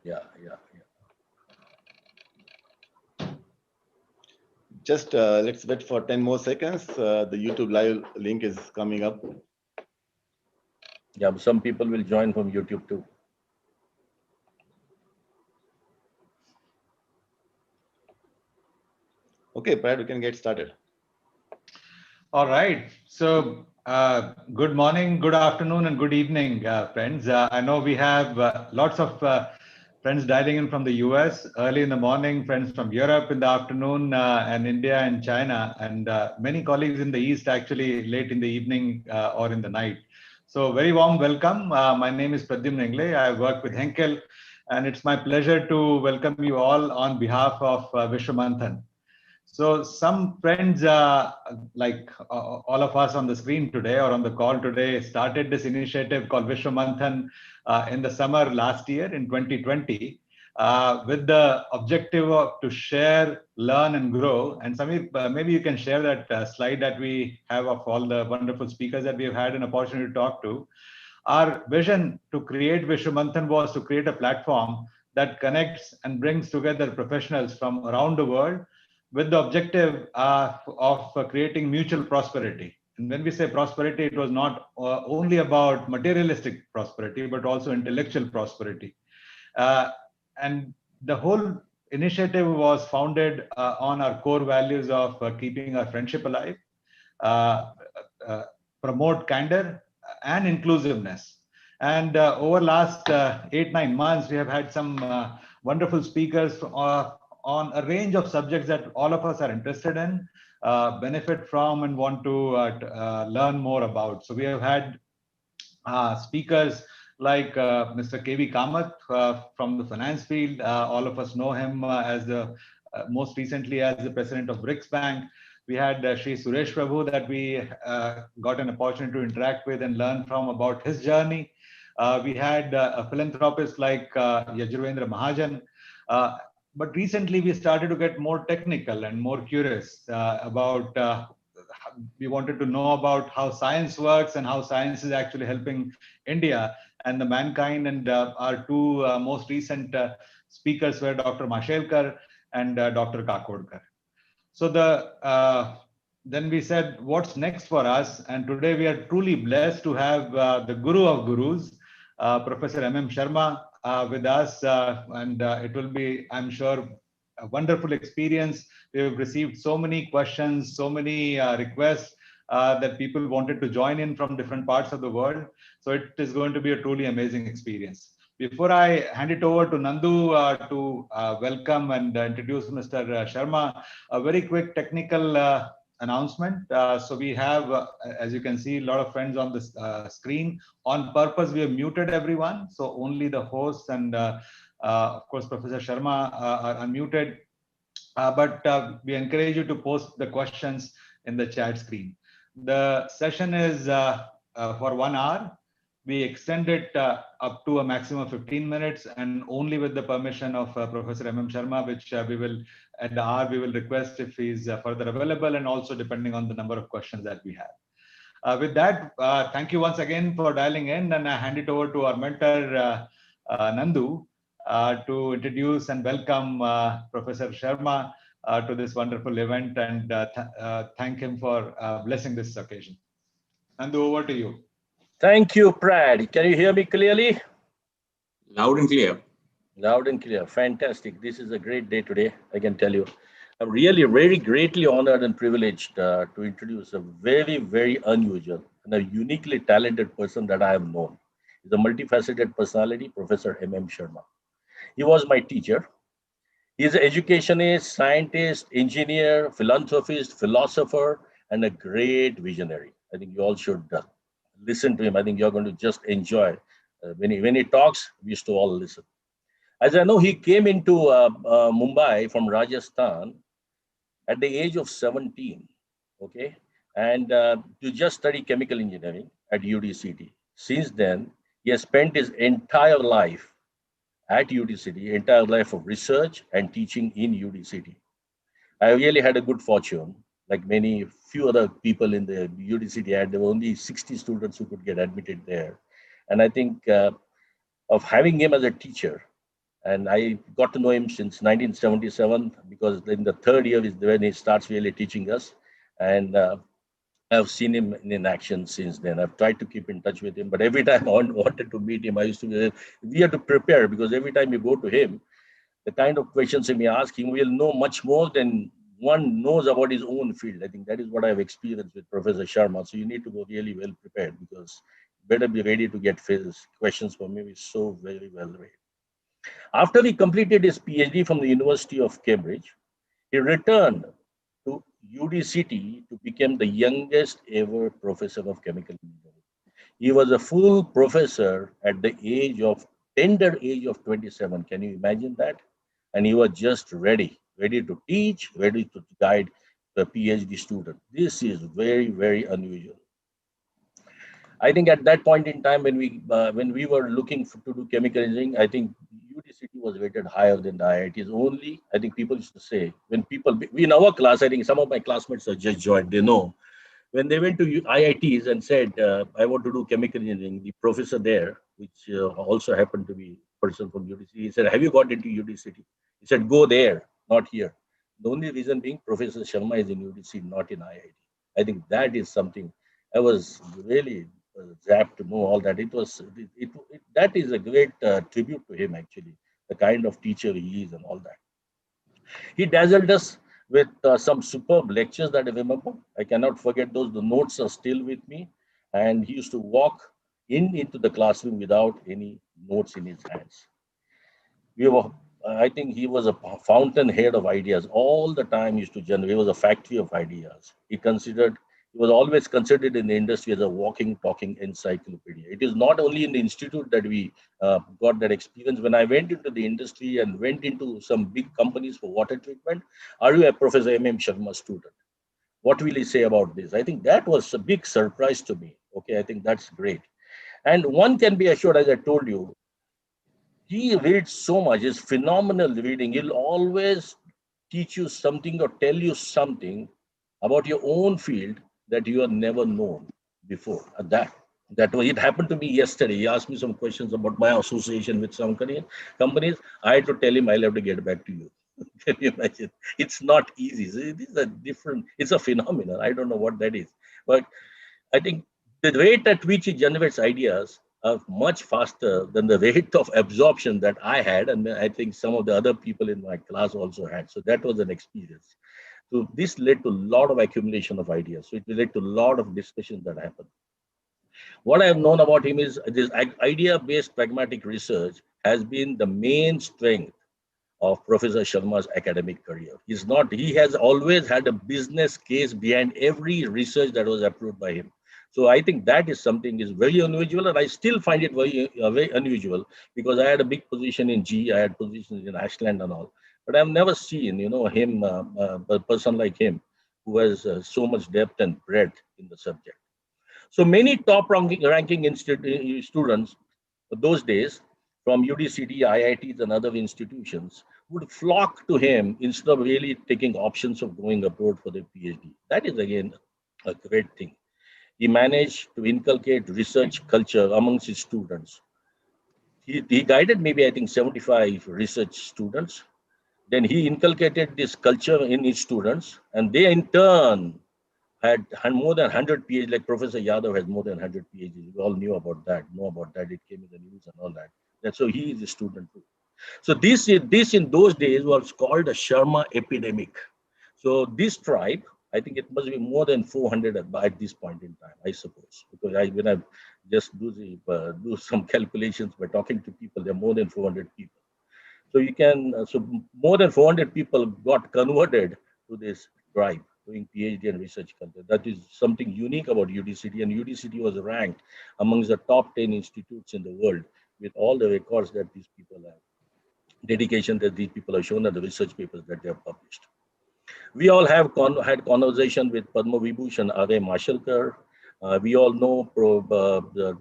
yeah, yeah. Just let's wait for 10 more seconds. The YouTube live link is coming up. Yeah, some people will join from YouTube too. Okay, Brad, we can get started. All right. So, good morning, good afternoon, and good evening, friends. I know we have lots of friends dialing in from the US early in the morning, friends from Europe in the afternoon, and India and China, and many colleagues in the East actually late in the evening or in the night. So, very warm welcome. My name is Pradyumna. I work with Henkel, and it's my pleasure to welcome you all on behalf of Vishwamanthan. So some friends, like all of us on the screen today or on the call today, started this initiative called Vishwamanthan in the summer last year in 2020, with the objective of to share, learn, and grow. And Samir, maybe you can share that slide that we have of all the wonderful speakers that we have had an opportunity to talk to. Our vision to create Vishwamanthan was to create a platform that connects and brings together professionals from around the world with the objective of creating mutual prosperity. And when we say prosperity, it was not only about materialistic prosperity, but also intellectual prosperity. Uh, and the whole initiative was founded on our core values of keeping our friendship alive, uh, uh, promote candor and inclusiveness. And over last 8-9 months, we have had some wonderful speakers on a range of subjects that all of us are interested in, benefit from, and want to learn more about. So we have had speakers like Mr. K.V. Kamath from the finance field. All of us know him as the most recently as the president of BRICS Bank. We had Sri Suresh Prabhu that we got an opportunity to interact with and learn from about his journey. We had a philanthropist like Yajurvendra Mahajan. But recently we started to get more technical and more curious about we wanted to know about how science works and how science is actually helping India and the mankind. And our two most recent speakers were Dr. Mashelkar and Dr. Kakodkar. So then we said, what's next for us? And today we are truly blessed to have the Guru of Gurus, Professor M.M. Sharma, with us. And it will be, I'm sure, a wonderful experience. We have received so many questions, so many requests that people wanted to join in from different parts of the world. So it is going to be a truly amazing experience. Before I hand it over to Nandu to welcome and introduce Mr. Sharma, a very quick technical announcement. So we have, as you can see, a lot of friends on this screen. On purpose, we have muted everyone. So only the hosts and, of course, Professor Sharma are unmuted. But we encourage you to post the questions in the chat screen. The session is for 1 hour. We extend it up to a maximum of 15 minutes and only with the permission of Professor M.M. Sharma, which we will, at the hour, we will request if he's further available, and also depending on the number of questions that we have. With that, thank you once again for dialing in, and I hand it over to our mentor, Nandu, to introduce and welcome Professor Sharma to this wonderful event, and thank him for blessing this occasion. Nandu, over to you. Thank you, Prad. Can you hear me clearly? Loud and clear. Loud and clear. Fantastic. This is a great day today, I can tell you. I'm really very greatly honored and privileged to introduce a very, very unusual and a uniquely talented person that I have known. He's a multifaceted personality, Professor M.M. Sharma. He was my teacher. He's an educationist, scientist, engineer, philanthropist, philosopher, and a great visionary. I think you all should listen to him. I think you're going to just enjoy. When he talks, we used to all listen. As I know, he came into Mumbai from Rajasthan at the age of 17, okay? And to just study chemical engineering at UDCT. Since then, he has spent his entire life at UDCT, entire life of research and teaching in UDCT. I really had a good fortune, like many few other people in the UDCT had. There were only 60 students who could get admitted there. And I think of having him as a teacher And I got to know him since 1977 because in the third year is when he starts really teaching us. And I've seen him in action since then. I've tried to keep in touch with him, but every time I wanted to meet him, I used to, we had to prepare because every time you go to him, the kind of questions he may ask, he will know much more than one knows about his own field. I think that is what I've experienced with Professor Sharma. So you need to go really well prepared because better be ready to get questions from him. He's so very well read. After he completed his PhD from the University of Cambridge, he returned to UDCT to become the youngest ever professor of chemical engineering. He was a full professor at the tender age of 27. Can you imagine that? And he was just ready to teach, ready to guide the PhD student. This is very, very unusual. I think at that point in time when we were looking to do chemical engineering, I think UDCT was rated higher than the IITs. Only I think people used to say when people we in our class, I think some of my classmates have just joined. They know when they went to IITs and said, I want to do chemical engineering, the professor there, which also happened to be a person from UDCT, he said, have you got into UDCT? He said, go there, not here. The only reason being Professor Sharma is in UDCT, not in IIT. I think that is something I was really zapped to know all that. That is a great tribute to him, actually, the kind of teacher he is and all that. He dazzled us with some superb lectures that I remember. I cannot forget those. The notes are still with me. And he used to walk into the classroom without any notes in his hands. We were, I think he was a fountainhead of ideas. All the time he used to generate. He was a factory of ideas. He was always considered in the industry as a walking, talking encyclopedia. It is not only in the institute that we got that experience. When I went into the industry and went into some big companies for water treatment, are you a Professor M.M. Sharma student? What will he say about this? I think that was a big surprise to me. Okay, I think that's great. And one can be assured, as I told you, he reads so much. It's phenomenal reading. He'll always teach you something or tell you something about your own field that you have never known before. That was it happened to me yesterday. He asked me some questions about my association with some companies. I had to tell him I'll have to get back to you. Can you imagine? It's not easy. So it is a different, it's a phenomenon. I don't know what that is. But I think the rate at which he generates ideas are much faster than the rate of absorption that I had, and I think some of the other people in my class also had. So that was an experience. So this led to a lot of accumulation of ideas. So it led to a lot of discussions that happened. What I have known about him is this idea-based pragmatic research has been the main strength of Professor Sharma's academic career. He has always had a business case behind every research that was approved by him. So I think that is something is very unusual, and I still find it very unusual because I had a big position in GE, I had positions in Ashland and all, but I've never seen, him, a person like him, who has so much depth and breadth in the subject. So many top ranking students those days from UDCT, IITs, and other institutions would flock to him instead of really taking options of going abroad for their PhD. That is, again, a great thing. He managed to inculcate research culture amongst his students. He guided maybe, I think, 75 research students. Then he inculcated this culture in his students, and they in turn had more than 100 PhDs, like Professor Yadav has more than 100 PhDs. We all know about that. It came in the news and all that. So he is a student too. So this in those days was called a Sharma epidemic. So this tribe, I think it must be more than 400 at this point in time, I suppose, because when I just do some calculations by talking to people, there are more than 400 people. So so more than 400 people got converted to this tribe doing PhD and research content. That is something unique about UDCT, and UDCT was ranked amongst the top 10 institutes in the world with all the records that these people have, dedication that these people have shown, and the research papers that they have published. We all have had conversation with Padma Vibhushan R.A. Mashalkar. We all know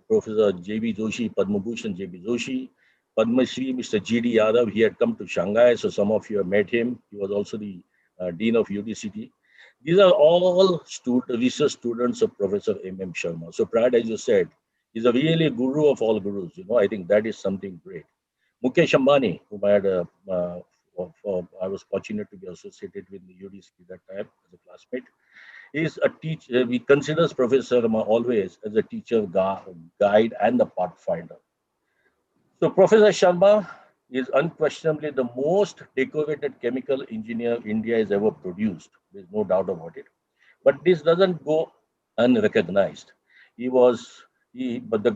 Professor J.B. Joshi, Padma Bhushan J.B. Joshi. Padma Shri, Mr. G.D. Yadav, he had come to Shanghai, so some of you have met him. He was also the Dean of UDCT. These are all research students of Professor M.M. Sharma. So Prad, as you said, he's a really guru of all gurus. I think that is something great. Mukesh Ambani, whom I had I was fortunate to be associated with the UDC that time as a classmate, is a teacher. We considers Professor Sharma always as a teacher, guide, and the pathfinder. So Professor Sharma is unquestionably the most decorated chemical engineer India has ever produced. There's no doubt about it. But this doesn't go unrecognized. He was but the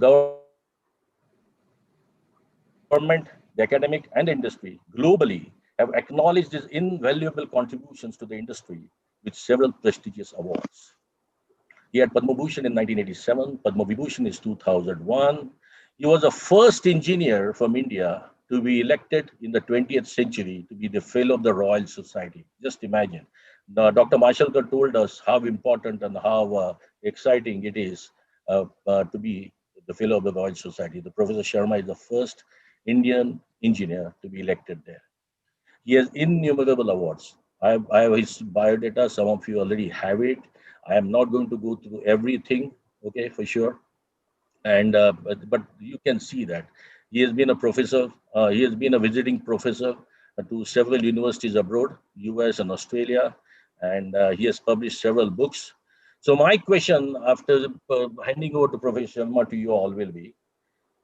government, the academic, and the industry globally have acknowledged his invaluable contributions to the industry with several prestigious awards. He had Padma Bhushan in 1987, Padma Vibhushan is 2001. He was the first engineer from India to be elected in the 20th century to be the Fellow of the Royal Society. Just imagine. Dr. Mashalkar told us how important and how exciting it is to be the Fellow of the Royal Society. The Professor Sharma is the first Indian engineer to be elected there. He has innumerable awards. I have his biodata. Some of you already have it. I am not going to go through everything, okay, for sure. And but you can see that he has been a professor. He has been a visiting professor to several universities abroad, US and Australia, and he has published several books. So my question, after handing over to Professor Sharma to you all, will be: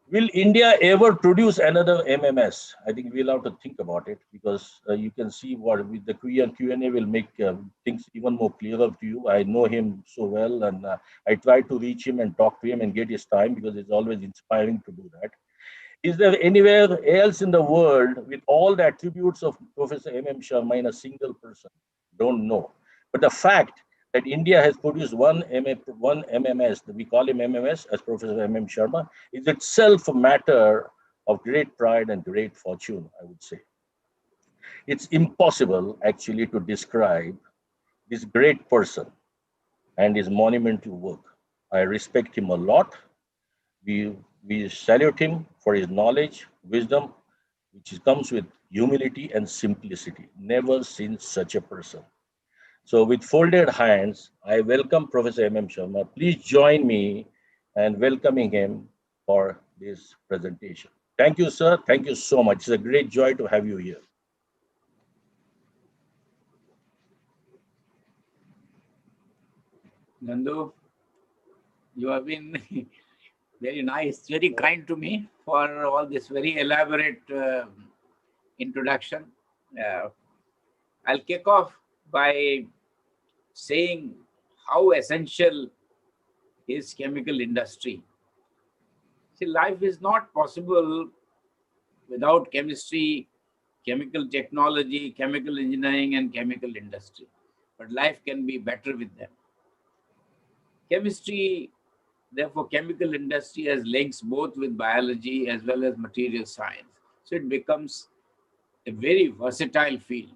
will India ever produce another MMS? I think we'll have to think about it because you can see what with the Q&A will make things even more clearer to you. I know him so well, and I try to reach him and talk to him and get his time because it's always inspiring to do that. Is there anywhere else in the world with all the attributes of Professor M.M. Sharma in a single person? Don't know. But the fact that India has produced one MMS, we call him MMS as Professor M.M. Sharma, is itself a matter of great pride and great fortune, I would say. It's impossible actually to describe this great person and his monumental work. I respect him a lot. We salute him for his knowledge, wisdom, which comes with humility and simplicity. Never seen such a person. So, with folded hands, I welcome Professor M.M. Sharma. Please join me in welcoming him for this presentation. Thank you, sir. Thank you so much. It's a great joy to have you here. Nandu, you have been very nice, very kind to me for all this very elaborate introduction. Uh, I'll kick off by saying how essential is chemical industry. See, life is not possible without chemistry, chemical technology, chemical engineering, and chemical industry. But life can be better with them. Chemistry, therefore, chemical industry has links both with biology as well as material science. So it becomes a very versatile field.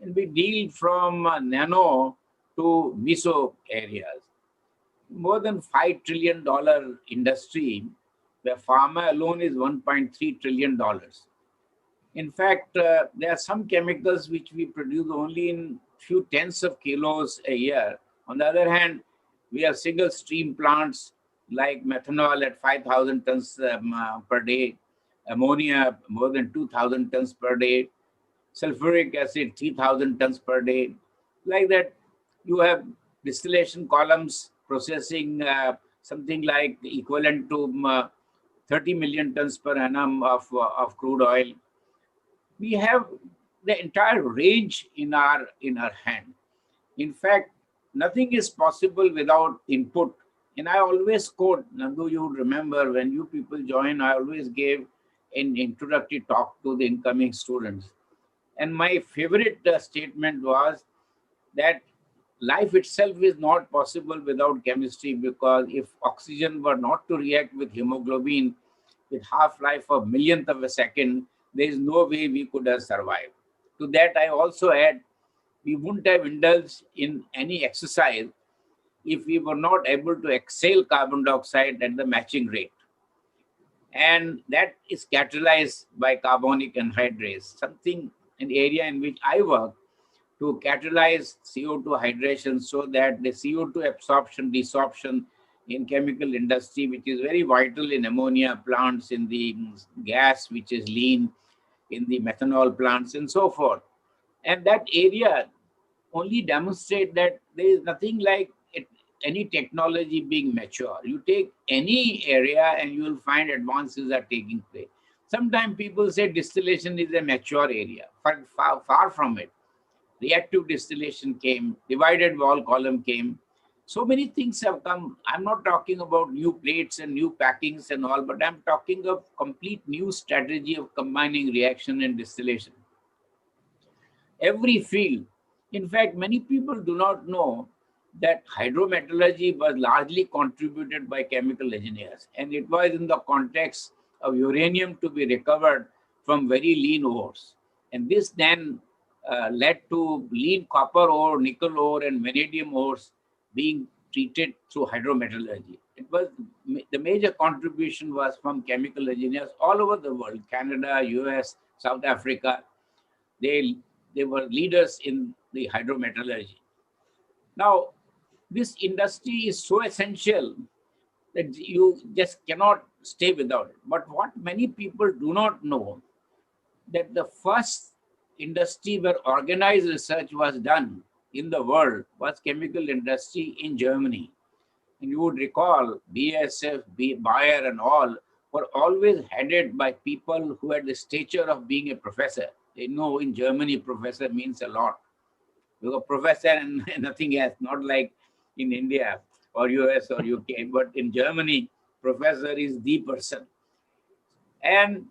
And we deal from nano to meso areas. More than $5 trillion industry, where pharma alone is $1.3 trillion. In fact, there are some chemicals which we produce only in few tens of kilos a year. On the other hand, we have single stream plants like methanol at 5,000 tons per day, ammonia more than 2,000 tons per day, sulfuric acid 3,000 tons per day. Like that, you have distillation columns processing something like equivalent to 30 million tons per annum of crude oil. We have the entire range in our hand. In fact, nothing is possible without input. And I always quote, Nandu, you would remember when you people join, I always gave an introductory talk to the incoming students. And my favorite statement was that life itself is not possible without chemistry, because if oxygen were not to react with hemoglobin with half-life of millionth of a second, there is no way we could have survived. To that, I also add, we wouldn't have indulged in any exercise if we were not able to exhale carbon dioxide at the matching rate. And that is catalyzed by carbonic anhydrase, something, an area in which I work, to catalyze CO2 hydration so that the CO2 absorption, desorption in chemical industry, which is very vital in ammonia plants, in the gas, which is lean, in the methanol plants, and so forth. And that area only demonstrate that there is nothing like any technology being mature. You take any area and you will find advances are taking place. Sometimes people say distillation is a mature area. Far from it. Reactive distillation came, divided wall column came. So many things have come. I'm not talking about new plates and new packings and all, but I'm talking of complete new strategy of combining reaction and distillation. Every field. In fact, many people do not know that hydrometallurgy was largely contributed by chemical engineers, and it was in the context of uranium to be recovered from very lean ores. And this then led to lean copper ore, nickel ore, and vanadium ores being treated through hydrometallurgy. It was the major contribution was from chemical engineers all over the world, Canada, US, South Africa. They were leaders in the hydrometallurgy. Now, this industry is so essential that you just cannot stay without it. But what many people do not know, that the first industry where organized research was done in the world was chemical industry in Germany. And you would recall BASF, Bayer and all were always headed by people who had the stature of being a professor. They know in Germany, professor means a lot. Because professor and nothing else, not like in India or US or UK, but in Germany, professor is the person. And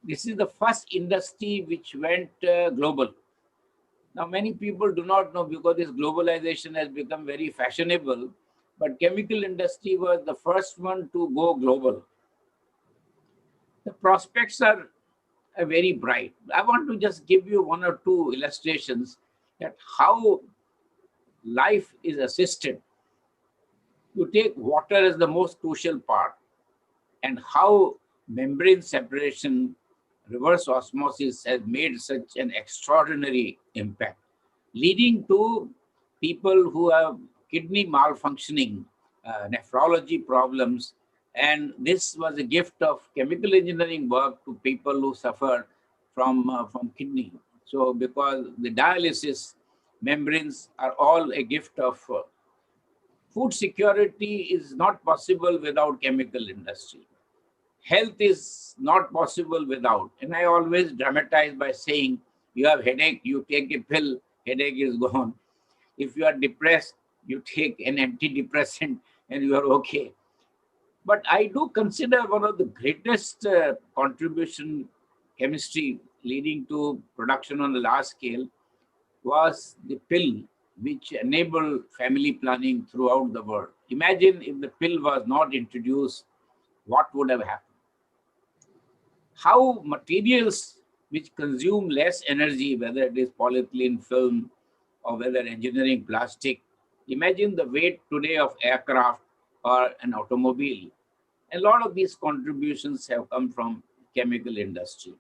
this is the first industry which went global. Now, many people do not know because this globalization has become very fashionable, but chemical industry was the first one to go global. The prospects are very bright. I want to just give you one or two illustrations that how life is assisted. You take water as the most crucial part, and how membrane separation, reverse osmosis has made such an extraordinary impact, leading to people who have kidney malfunctioning, nephrology problems. And this was a gift of chemical engineering work to people who suffer from kidney. So because the dialysis membranes are all a gift of food security is not possible without chemical industry. Health is not possible without. And I always dramatize by saying, you have headache, you take a pill, headache is gone. If you are depressed, you take an antidepressant and you are okay. But I do consider one of the greatest contribution chemistry leading to production on a large scale was the pill, which enabled family planning throughout the world. Imagine if the pill was not introduced, what would have happened? How materials which consume less energy, whether it is polyethylene film or whether engineering plastic, imagine the weight today of aircraft or an automobile. A lot of these contributions have come from chemical industry.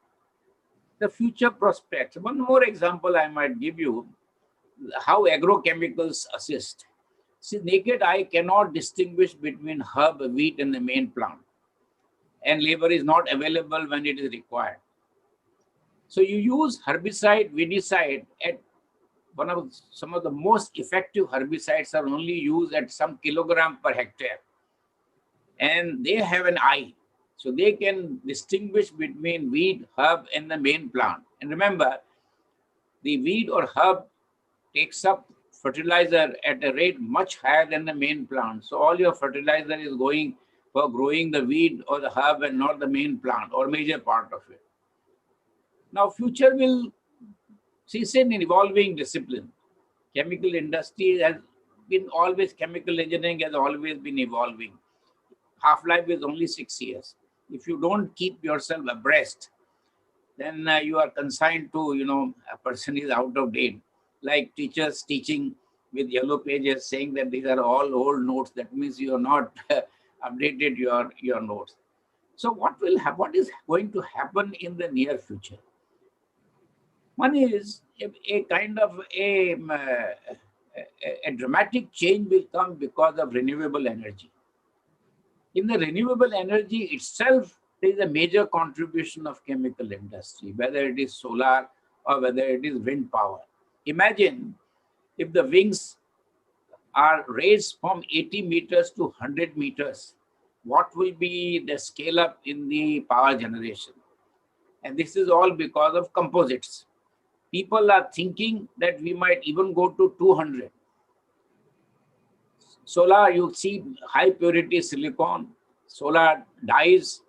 The future prospects. One more example I might give you, how agrochemicals assist. See, naked eye cannot distinguish between herb, wheat, and the main plant. And labor is not available when it is required. So you use herbicide, weedicide at some of the most effective herbicides are only used at some kilogram per hectare. And they have an eye. So they can distinguish between weed, herb, and the main plant. And remember, the weed or herb takes up fertilizer at a rate much higher than the main plant. So all your fertilizer is going for growing the weed or the herb and not the main plant or major part of it. Now, future will see an evolving discipline. Chemical industry has been always, chemical engineering has always been evolving. Half-life is only 6 years. If you don't keep yourself abreast, then you are consigned to, a person is out of date. Like teachers teaching with yellow pages saying that these are all old notes. That means you are not updated your notes. So what is going to happen in the near future? One is a kind of a dramatic change will come because of renewable energy. In the renewable energy itself, there is a major contribution of chemical industry, whether it is solar or whether it is wind power. Imagine if the wings are raised from 80 meters to 100 meters, what will be the scale up in the power generation? And this is all because of composites. People are thinking that we might even go to 200. Solar, you see high purity silicon, solar dyes.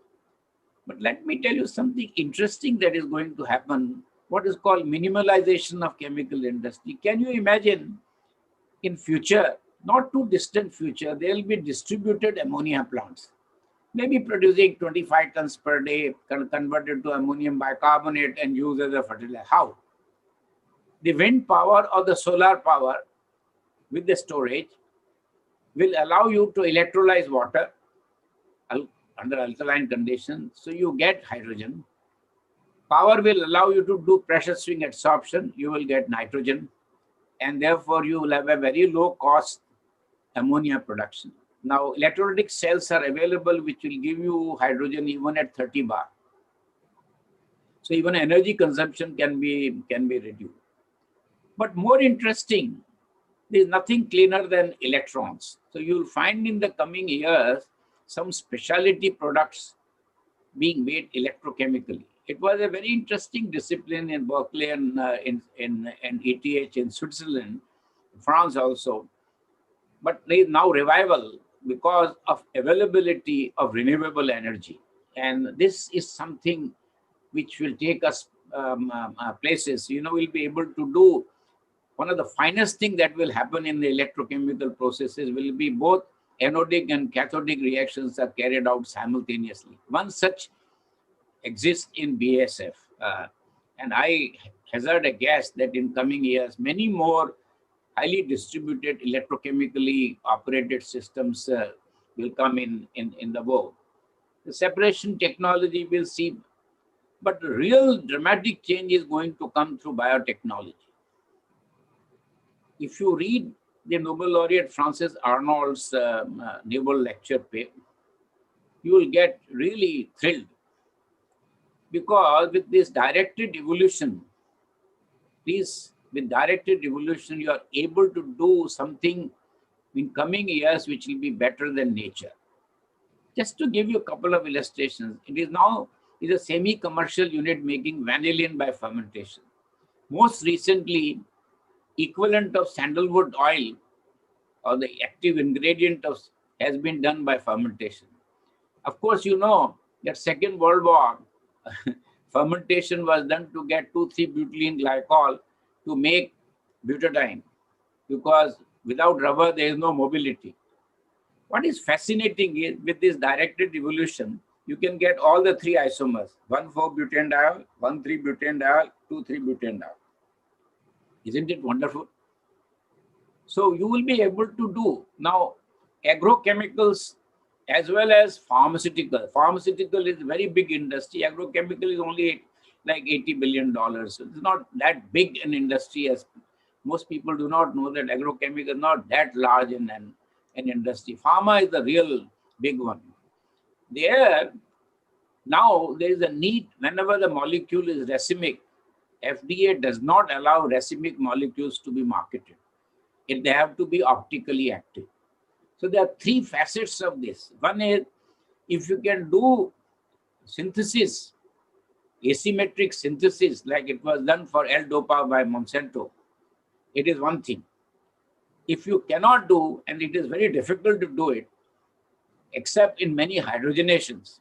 But let me tell you something interesting that is going to happen, what is called minimalization of chemical industry. Can you imagine in future, not too distant future, there will be distributed ammonia plants, maybe producing 25 tons per day, converted to ammonium bicarbonate and used as a fertilizer. How? The wind power or the solar power with the storage will allow you to electrolyze water under alkaline conditions, so you get hydrogen. Power will allow you to do pressure swing adsorption, you will get nitrogen, and therefore you will have a very low cost ammonia production. Now, electrolytic cells are available which will give you hydrogen even at 30 bar. So even energy consumption can be reduced. But more interesting, there is nothing cleaner than electrons. So you'll find in the coming years some specialty products being made electrochemically. It was a very interesting discipline in Berkeley and in ETH in Switzerland, France also. But there is now revival because of availability of renewable energy. And this is something which will take us places. We'll be able to do one of the finest things that will happen in the electrochemical processes will be both anodic and cathodic reactions are carried out simultaneously. One such exists in BASF. And I hazard a guess that in coming years, many more highly distributed electrochemically operated systems will come in the world. The separation technology will see, but the real dramatic change is going to come through biotechnology. If you read the Nobel laureate Francis Arnold's Nobel lecture paper, you will get really thrilled, because with this directed evolution, with directed evolution, you are able to do something in coming years which will be better than nature. Just to give you a couple of illustrations, it is a semi-commercial unit making vanillin by fermentation. Most recently, equivalent of sandalwood oil or the active ingredient has been done by fermentation. Of course, you know that Second World War, fermentation was done to get 2,3-butylene glycol to make butadiene, because without rubber, there is no mobility. What is fascinating is with this directed evolution, you can get all the three isomers, 1,4-butanediol, 1,3-butanediol, 2,3-butanediol. Isn't it wonderful? So you will be able to do now agrochemicals as well as pharmaceutical. Pharmaceutical is a very big industry. Agrochemical is only like $80 billion. So it's not that big an industry, as most people do not know that agrochemical is not that large in an industry. Pharma is the real big one. Now there is a need, whenever the molecule is racemic, FDA does not allow racemic molecules to be marketed. They have to be optically active. So there are three facets of this. One is, if you can do synthesis, asymmetric synthesis, like it was done for L-Dopa by Monsanto, it is one thing. If you cannot do, and it is very difficult to do it, except in many hydrogenations.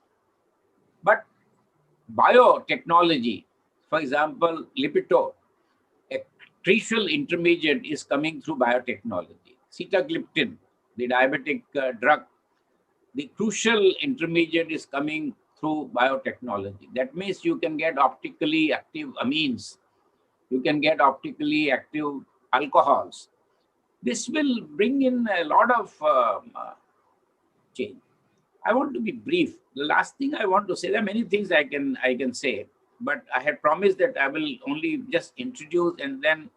But biotechnology, for example, Lipitor, a crucial intermediate is coming through biotechnology. Sitagliptin, the diabetic drug, the crucial intermediate is coming through biotechnology. That means you can get optically active amines. You can get optically active alcohols. This will bring in a lot of change. I want to be brief. The last thing I want to say, there are many things I can say, but I had promised that I will only just introduce and then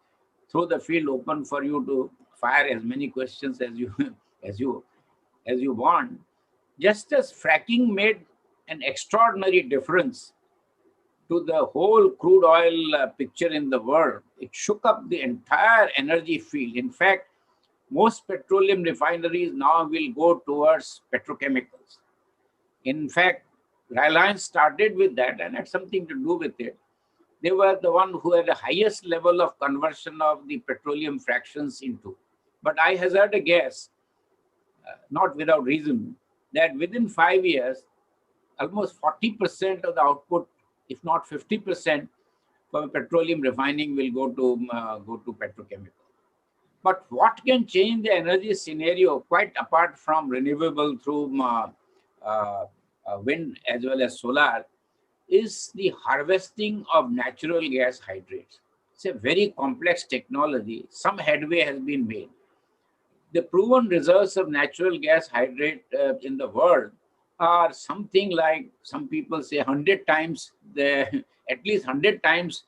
throw the field open for you to fire as many questions as you as you as you want. Just as fracking made an extraordinary difference to the whole crude oil picture in the world, it shook up the entire energy field. In fact, most petroleum refineries now will go towards petrochemicals. In fact, Reliance started with that and had something to do with it. They were the one who had the highest level of conversion of the petroleum fractions into. But I hazard a guess, not without reason, that within 5 years, almost 40% of the output, if not 50%, from petroleum refining will go to petrochemical. But what can change the energy scenario, quite apart from renewable through wind as well as solar, is the harvesting of natural gas hydrates. It's a very complex technology. Some headway has been made. The proven reserves of natural gas hydrate in the world are something like, some people say 100 times, at least 100 times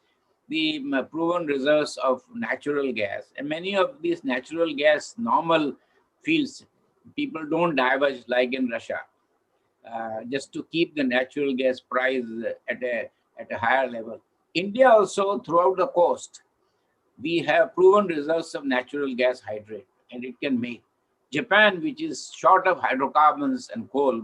the proven reserves of natural gas. And many of these natural gas normal fields, people don't diverge like in Russia, just to keep the natural gas price at a higher level. India also, throughout the coast, we have proven reserves of natural gas hydrate, and it can make. Japan, which is short of hydrocarbons and coal,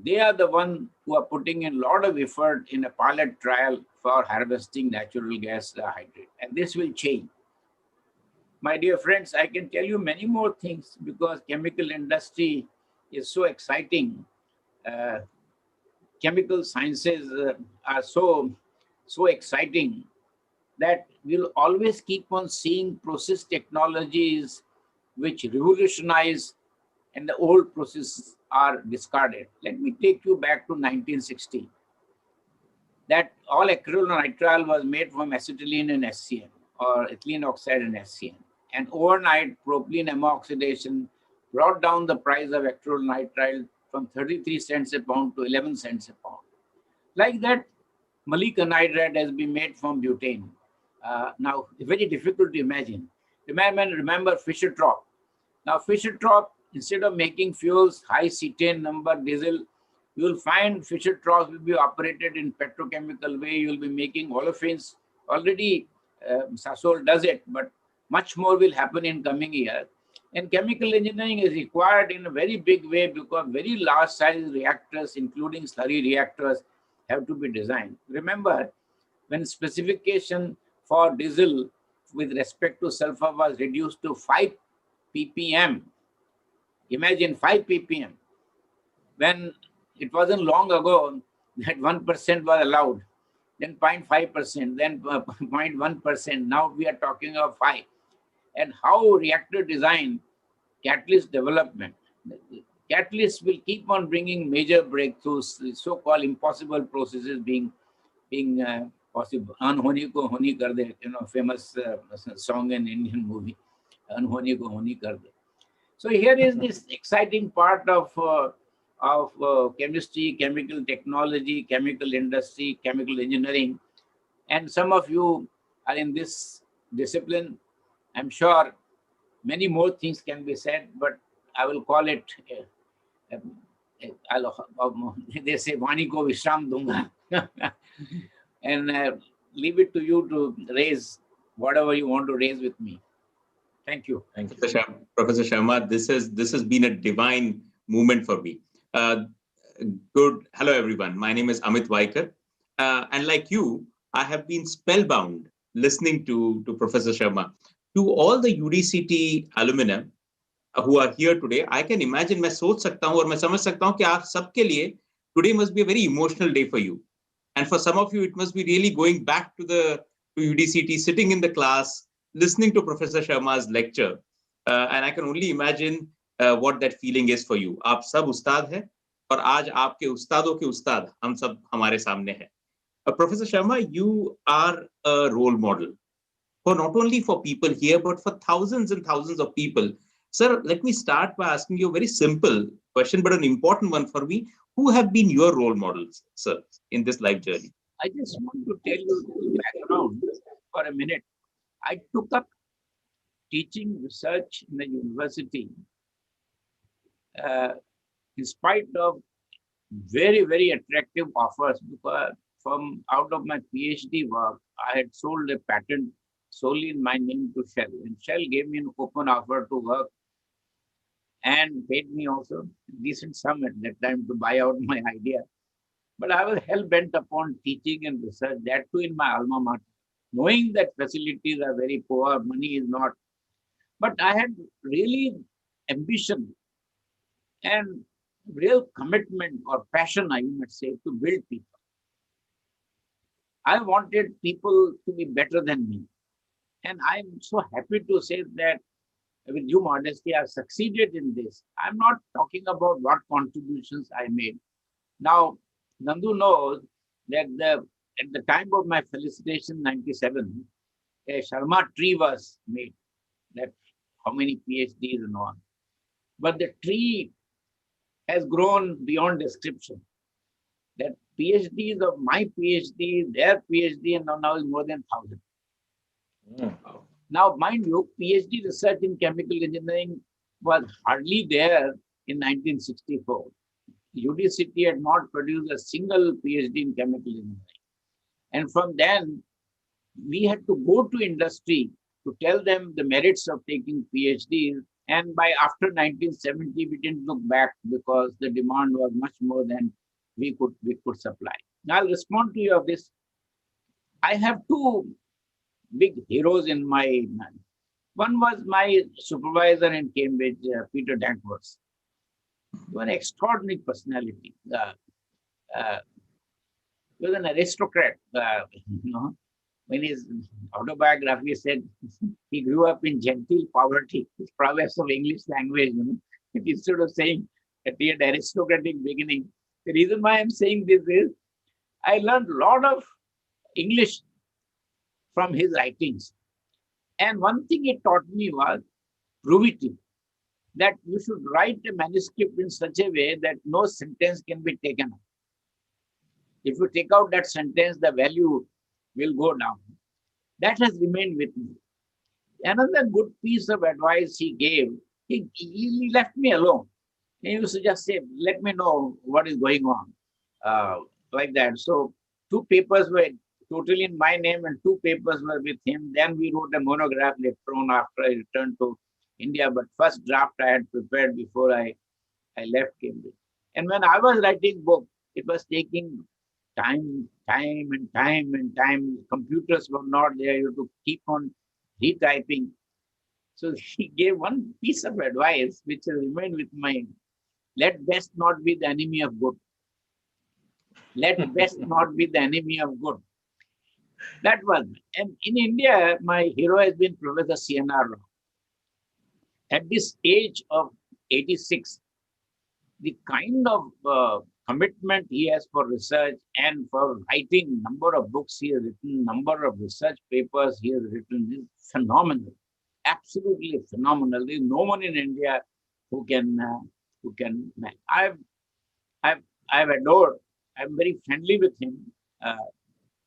they are the one who are putting in a lot of effort in a pilot trial for harvesting natural gas hydrate. And this will change. My dear friends, I can tell you many more things because chemical industry is so exciting. Chemical sciences are so exciting that we'll always keep on seeing process technologies which revolutionize and the old processes are discarded. Let me take you back to 1960. That all acrylonitrile was made from acetylene and SCN, or ethylene oxide and SCN. And overnight, propylene ammo-oxidation brought down the price of acrylonitrile from 33 cents a pound to 11 cents a pound. Like that, malic anhydride has been made from butane. Now, it's very difficult to imagine. Remember Fischer-Tropsch. Now, Fischer-Tropsch, instead of making fuels, high cetane number diesel, you will find Fischer-Tropsch will be operated in petrochemical way. You will be making olefins. Already, Sasol does it, but much more will happen in coming years. And chemical engineering is required in a very big way because very large size reactors, including slurry reactors, have to be designed. Remember, when specification for diesel with respect to sulfur was reduced to 5 ppm, imagine 5 ppm, when it wasn't long ago that 1% was allowed, then 0.5%, then 0.1%. Now we are talking of 5. And how reactor design, catalyst development, catalysts will keep on bringing major breakthroughs, so-called impossible processes being possible. Anhoni ko honi kar de, famous song in Indian movie. Anhoni ko honi kar de. So here is this exciting part of chemistry, chemical technology, chemical industry, chemical engineering. And some of you are in this discipline. I'm sure many more things can be said, but I will call it, they say, Vani ko Vishram dunga. And leave it to you to raise whatever you want to raise with me. Thank you. Thank you. Professor Sharma, this has been a divine moment for me. Good. Hello, everyone. My name is Amit Vaikar. And like you, I have been spellbound listening to Professor Sharma. To all the UDCT alumni who are here today, I can imagine, मैं सोच सकता हूँ और मैं समझ सकता हूँ कि आप सबके लिए today must be a very emotional day for you. And for some of you, it must be really going back to UDCT, sitting in the class, listening to Professor Sharma's lecture. And I can only imagine what that feeling is for you. आप सब उस्ताद हैं और आज आपके उस्तादों के उस्ताद हम सब हमारे सामने हैं. Professor Sharma, you are a role model for not only for people here, but for thousands and thousands of people. Sir, let me start by asking you a very simple question, but an important one for me. Who have been your role models, sir, in this life journey? I just want to tell you the background for a minute. I took up teaching research in the university, uh, in spite of very, very attractive offers, because from out of my PhD work, I had sold a patent solely in my name to Shell. And Shell gave me an open offer to work and paid me also a decent sum at that time to buy out my idea. But I was hell bent upon teaching and research, that too in my alma mater, knowing that facilities are very poor, money is not. But I had really ambition and real commitment or passion, I might say, to build people. I wanted people to be better than me. And I'm so happy to say that with due modesty, I've succeeded in this. I'm not talking about what contributions I made. Now, Nandu knows that at the time of my felicitation, 97, a Sharma tree was made. That how many PhDs and all. But the tree has grown beyond description. That PhDs of my PhD, their PhD, and now is more than 1,000. Now, mind you, PhD research in chemical engineering was hardly there in 1964. UDCT had not produced a single PhD in chemical engineering. And from then, we had to go to industry to tell them the merits of taking PhDs. And by after 1970, we didn't look back because the demand was much more than we could supply. Now, I'll respond to you of this. I have two big heroes in my mind. One was my supervisor in Cambridge, Peter Dankworth. He was an extraordinary personality. He was an aristocrat. When his autobiography said he grew up in genteel poverty, his prowess of English language, instead of saying that he had aristocratic beginning. The reason why I'm saying this is I learned a lot of English from his writings. And one thing it taught me was probity, that you should write a manuscript in such a way that no sentence can be taken out. If you take out that sentence, the value will go down. That has remained with me. Another good piece of advice he gave, he left me alone. He used to just say, let me know what is going on, like that. So 2 papers were totally in my name and 2 papers were with him. Then we wrote a monograph later on after I returned to India. But first draft I had prepared before I left Cambridge. And when I was writing book, it was taking time. Computers were not there. You had to keep on retyping. So he gave one piece of advice which has remained with my let best not be the enemy of good. Let best not be the enemy of good. That was, and in India, my hero has been Professor C.N.R. Rao. At this age of 86, the kind of commitment he has for research and for writing, number of books he has written, number of research papers he has written is phenomenal, absolutely phenomenal. There is no one in India who can match. I've adored. I'm very friendly with him,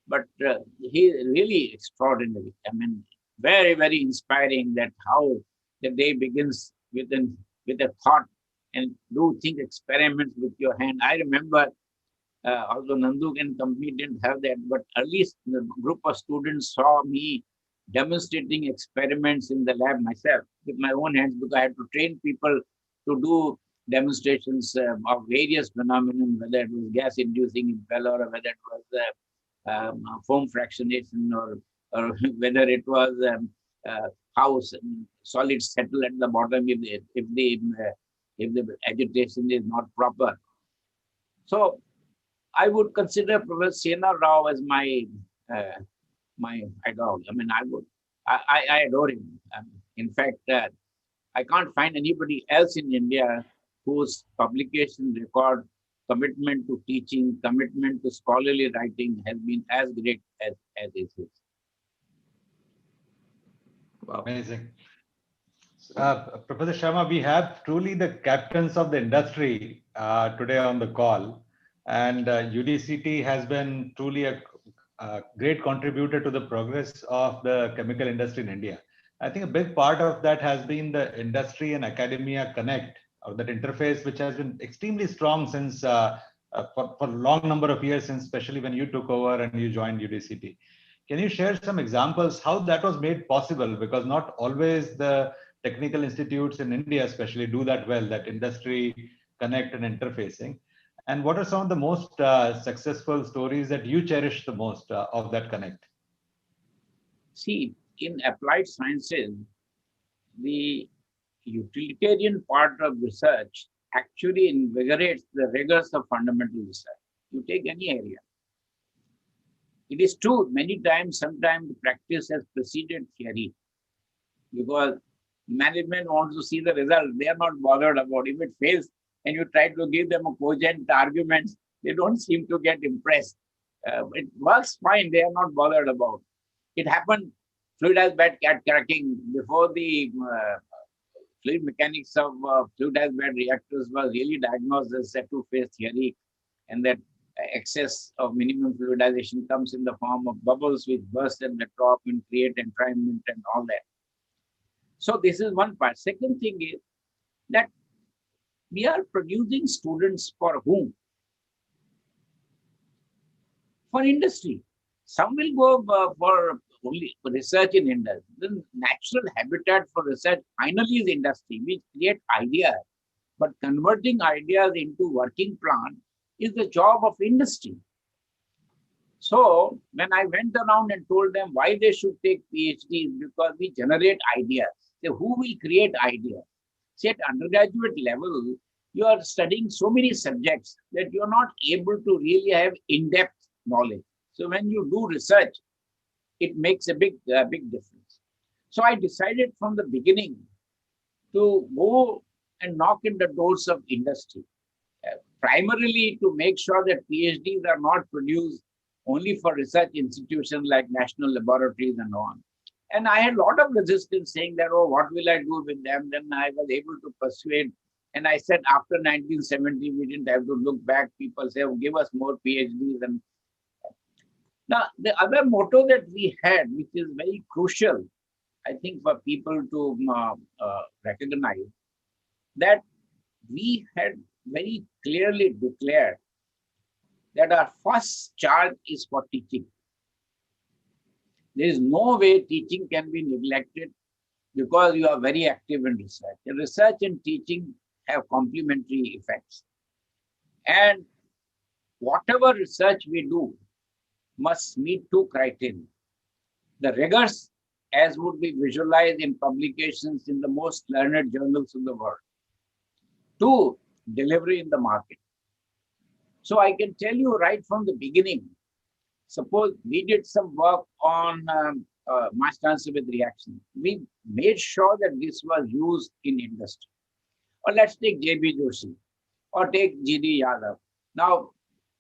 but he is really extraordinary. I mean, very, very inspiring. That how the day begins with a thought, and do think experiments with your hand. I remember, although Nandu and company didn't have that, but at least the group of students saw me demonstrating experiments in the lab myself with my own hands, because I had to train people to do demonstrations of various phenomena, whether it was gas-inducing impeller or whether it was foam fractionation or whether it was how solids settle at the bottom if the agitation is not proper. So I would consider Professor C.N.R. Rao as my idol. I mean, I adore him. In fact, I can't find anybody else in India whose publication record, commitment to teaching, commitment to scholarly writing has been as great as his. Wow. Amazing. Professor Sharma, we have truly the captains of the industry today on the call. And UDCT has been truly a great contributor to the progress of the chemical industry in India. I think a big part of that has been the industry and academia connect, or that interface, which has been extremely strong since for a long number of years, since especially when you took over and you joined UDCT. Can you share some examples how that was made possible? Because not always the technical institutes in India especially do that well, that industry connect and interfacing. And what are some of the most successful stories that you cherish the most of that connect? See, in applied sciences, the utilitarian part of research actually invigorates the rigors of fundamental research. You take any area. It is true, many times, sometimes practice has preceded theory because management wants to see the result. They are not bothered about if it fails and you try to give them a cogent arguments, they don't seem to get impressed. It works fine, they are not bothered about. It happened, fluidized bed cat cracking before the fluid mechanics of fluidized bed reactors was really diagnosed as a two-phase theory, and that excess of minimum fluidization comes in the form of bubbles which burst at the top and create entrainment and all that. So this is one part. Second thing is that we are producing students for whom? For industry. Some will go for only research in industry. The natural habitat for research finally is industry, which create ideas. But converting ideas into working plan is the job of industry. So when I went around and told them why they should take PhDs, because we generate ideas. So who will create ideas? See, at undergraduate level, you are studying so many subjects that you are not able to really have in-depth knowledge. So when you do research, it makes a big difference. So I decided from the beginning to go and knock in the doors of industry, primarily to make sure that PhDs are not produced only for research institutions like national laboratories and on. And I had a lot of resistance saying that, oh, what will I do with them? Then I was able to persuade. And I said, after 1970, we didn't have to look back. People say, oh, give us more PhDs. And now, the other motto that we had, which is very crucial, I think, for people to recognize, that we had very clearly declared that our first charge is for teaching. There is no way teaching can be neglected because you are very active in research. And research and teaching have complementary effects. And whatever research we do must meet two criteria. The rigors, as would be visualized in publications in the most learned journals in the world. Two, delivery in the market. So I can tell you right from the beginning, suppose we did some work on mass transfer with reaction. We made sure that this was used in industry. Or let's take J.B. Joshi or take G.D. Yadav. Now,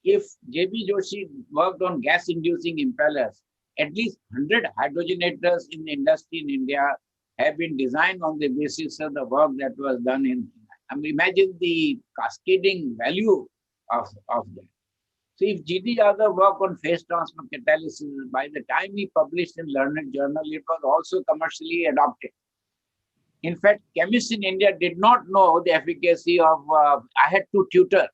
if J.B. Joshi worked on gas-inducing impellers, at least 100 hydrogenators in the industry in India have been designed on the basis of the work that was done in. I mean, imagine the cascading value of that. So if G.D. Yadav worked on phase transfer catalysis, by the time he published in learned journal, it was also commercially adopted. In fact, chemists in India did not know the efficacy of, I had to tutor,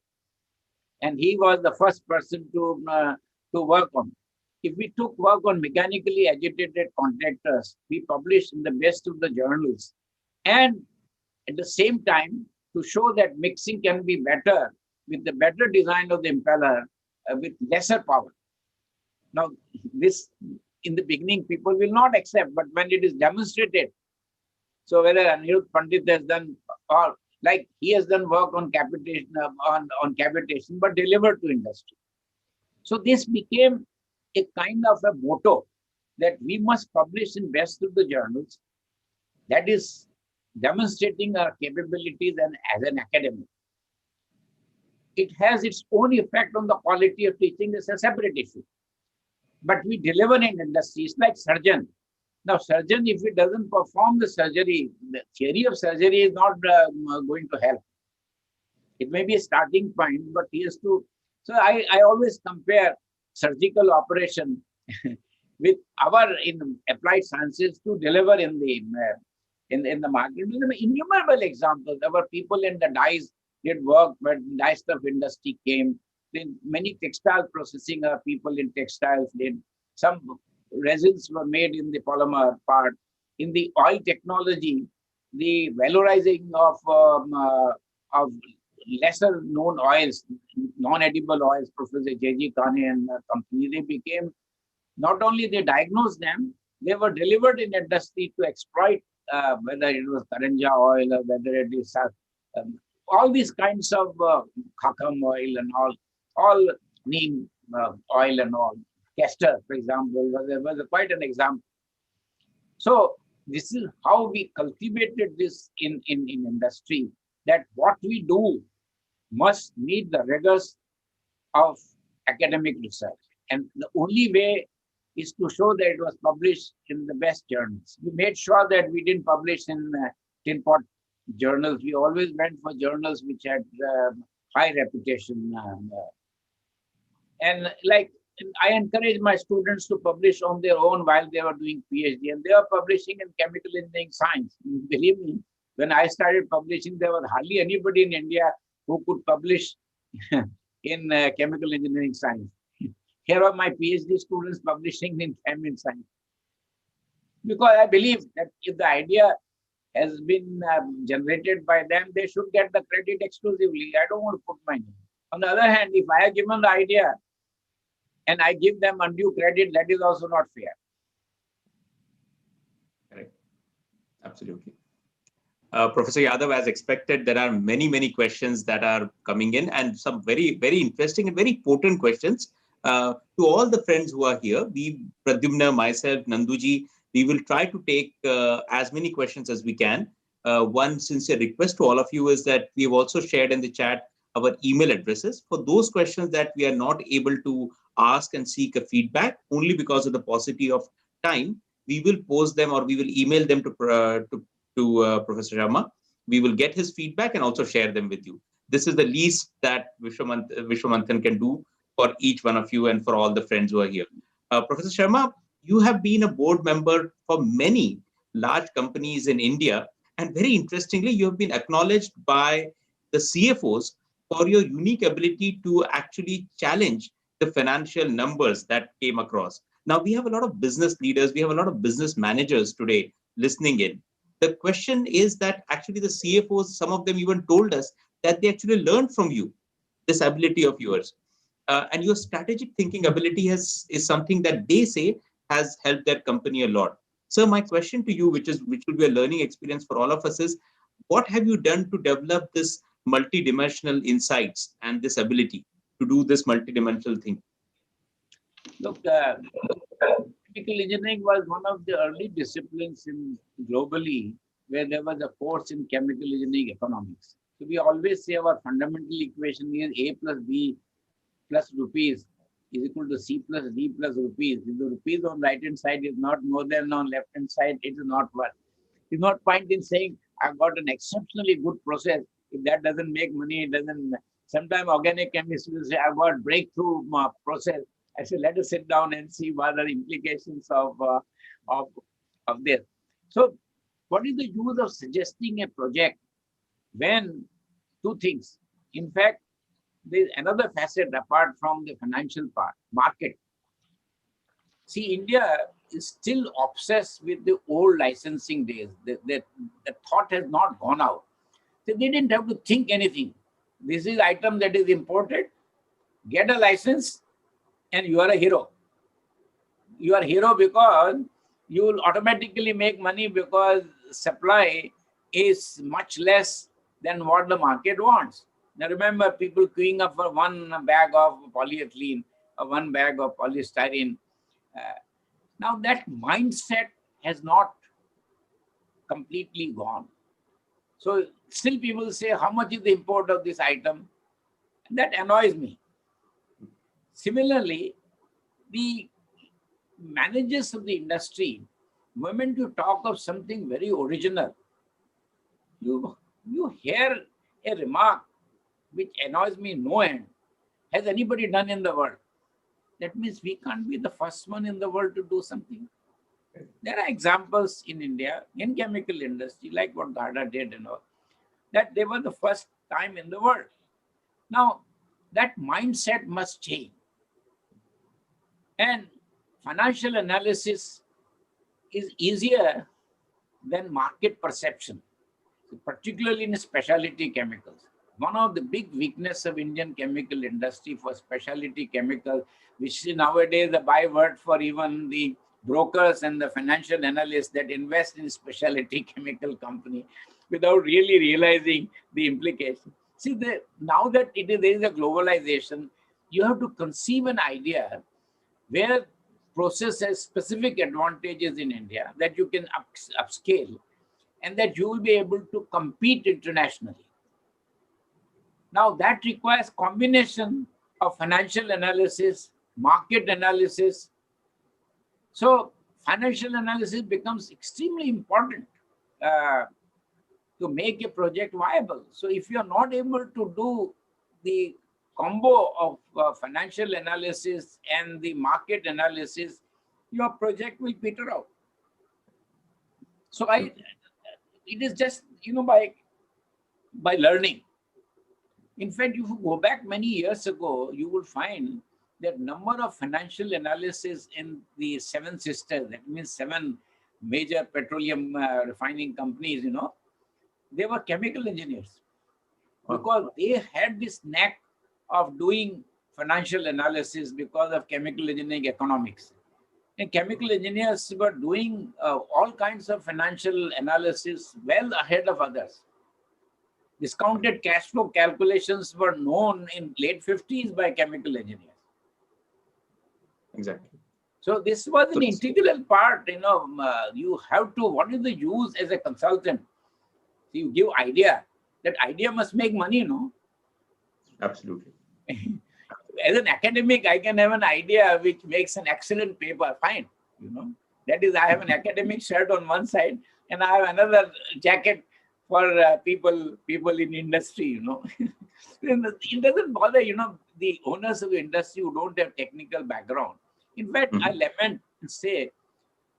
and he was the first person to work on. If we took work on mechanically agitated contactors, we published in the best of the journals. And at the same time, to show that mixing can be better with the better design of the impeller with lesser power. Now, this in the beginning, people will not accept, but when it is demonstrated, so whether Anirudh Pandit has done, or like he has done work on cavitation, on cavitation, but delivered to industry. So this became a kind of a motto that we must publish in best of the journals, that is demonstrating our capabilities and as an academic. It has its own effect on the quality of teaching. It's a separate issue. But we deliver in industry. It's like surgeon. Now, surgeon, if he doesn't perform the surgery, the theory of surgery is not going to help. It may be a starting point, but he has to. So I always compare surgical operation with our in applied sciences to deliver in the in the market. Innumerable examples. There were people in the dyes did work, but dye stuff industry came. Then many textile processing people in textiles did. Some resins were made in the polymer part. In the oil technology, the valorizing of lesser known oils, non-edible oils, Professor J.G. Kane and company, they became, not only they diagnosed them, they were delivered in industry to exploit, whether it was Karanja oil or whether it is all these kinds of khakam oil and all neem oil and all. Castor, for example, was quite an example. So this is how we cultivated this in industry, that what we do must meet the rigors of academic research. And the only way is to show that it was published in the best journals. We made sure that we didn't publish in tin pot journals. We always went for journals which had high reputation. And like, I encourage my students to publish on their own while they were doing PhD, and they are publishing in chemical engineering science. Believe me, when I started publishing, there was hardly anybody in India who could publish in chemical engineering science. Here are my PhD students publishing in chemical science. Because I believe that if the idea has been generated by them, they should get the credit exclusively. I don't want to put my name. On the other hand, if I have given the idea and I give them undue credit, that is also not fair. Correct. Absolutely. Professor Yadav, as expected, there are many questions that are coming in, and some very interesting and very potent questions. To all the friends who are here, Pradyumna, myself, Nanduji, we will try to take as many questions as we can. One sincere request to all of you is that we have also shared in the chat our email addresses. For those questions that we are not able to ask and seek a feedback, only because of the paucity of time, we will post them or we will email them to Professor Sharma. We will get his feedback and also share them with you. This is the least that Vishwamanthan can do for each one of you and for all the friends who are here. Professor Sharma, you have been a board member for many large companies in India, and very interestingly, you have been acknowledged by the CFOs for your unique ability to actually challenge the financial numbers that came across. Now, we have a lot of business leaders, we have a lot of business managers today listening in. The question is that actually the CFOs, some of them even told us that they actually learned from you, this ability of yours. And your strategic thinking ability is something that they say has helped their company a lot. So my question to you, which will be a learning experience for all of us, is what have you done to develop this multidimensional insights and this ability to do this multidimensional thing? Look, chemical engineering was one of the early disciplines globally where there was a course in chemical engineering economics. So we always say our fundamental equation is A plus B plus rupees is equal to C plus D plus rupees. If the rupees on right hand side is not more than on left hand side, it is not worth. It's not point in saying I've got an exceptionally good process. If that doesn't make money, it doesn't. Sometimes organic chemists will say I've got breakthrough process. I say let us sit down and see what are the implications of this. So, what is the use of suggesting a project when two things? In fact, there's another facet apart from the financial part, market. See, India is still obsessed with the old licensing days. The thought has not gone out. So they didn't have to think anything. This is item that is imported, get a license, and you are a hero. You are a hero because you will automatically make money because supply is much less than what the market wants. Now remember, people queuing up for one bag of polyethylene or one bag of polystyrene. Now that mindset has not completely gone. So still people say, how much is the import of this item? And that annoys me. Similarly, the managers of the industry, women to talk of something very original. You hear a remark which annoys me no end. Has anybody done in the world? that means we can't be the first one in the world to do something. There are examples in India, in chemical industry, like what Gada did and all, that they were the first time in the world. Now, that mindset must change. And financial analysis is easier than market perception, particularly in specialty chemicals. One of the big weakness of Indian chemical industry for specialty chemicals, which is nowadays the byword for even the brokers and the financial analysts that invest in specialty chemical company without really realizing the implication. See, now that there is a globalization, you have to conceive an idea where process has specific advantages in India that you can upscale and that you will be able to compete internationally. Now that requires combination of financial analysis, market analysis. So financial analysis becomes extremely important to make a project viable. So if you are not able to do the combo of financial analysis and the market analysis, your project will peter out. So it is just, by learning. In fact, if you go back many years ago, you will find that number of financial analysis in the seven sisters, that means seven major petroleum refining companies, they were chemical engineers because they had this knack of doing financial analysis because of chemical engineering economics. And chemical engineers were doing all kinds of financial analysis well ahead of others. Discounted cash flow calculations were known in late 50s by chemical engineers. Exactly. So this was an integral part, you have to, what is the use as a consultant? You give idea, that idea must make money, no? Absolutely. As an academic, I can have an idea which makes an excellent paper, fine, That is, I have an academic shirt on one side and I have another jacket for people in industry, It doesn't bother, the owners of the industry who don't have technical background. In fact, I lament to say,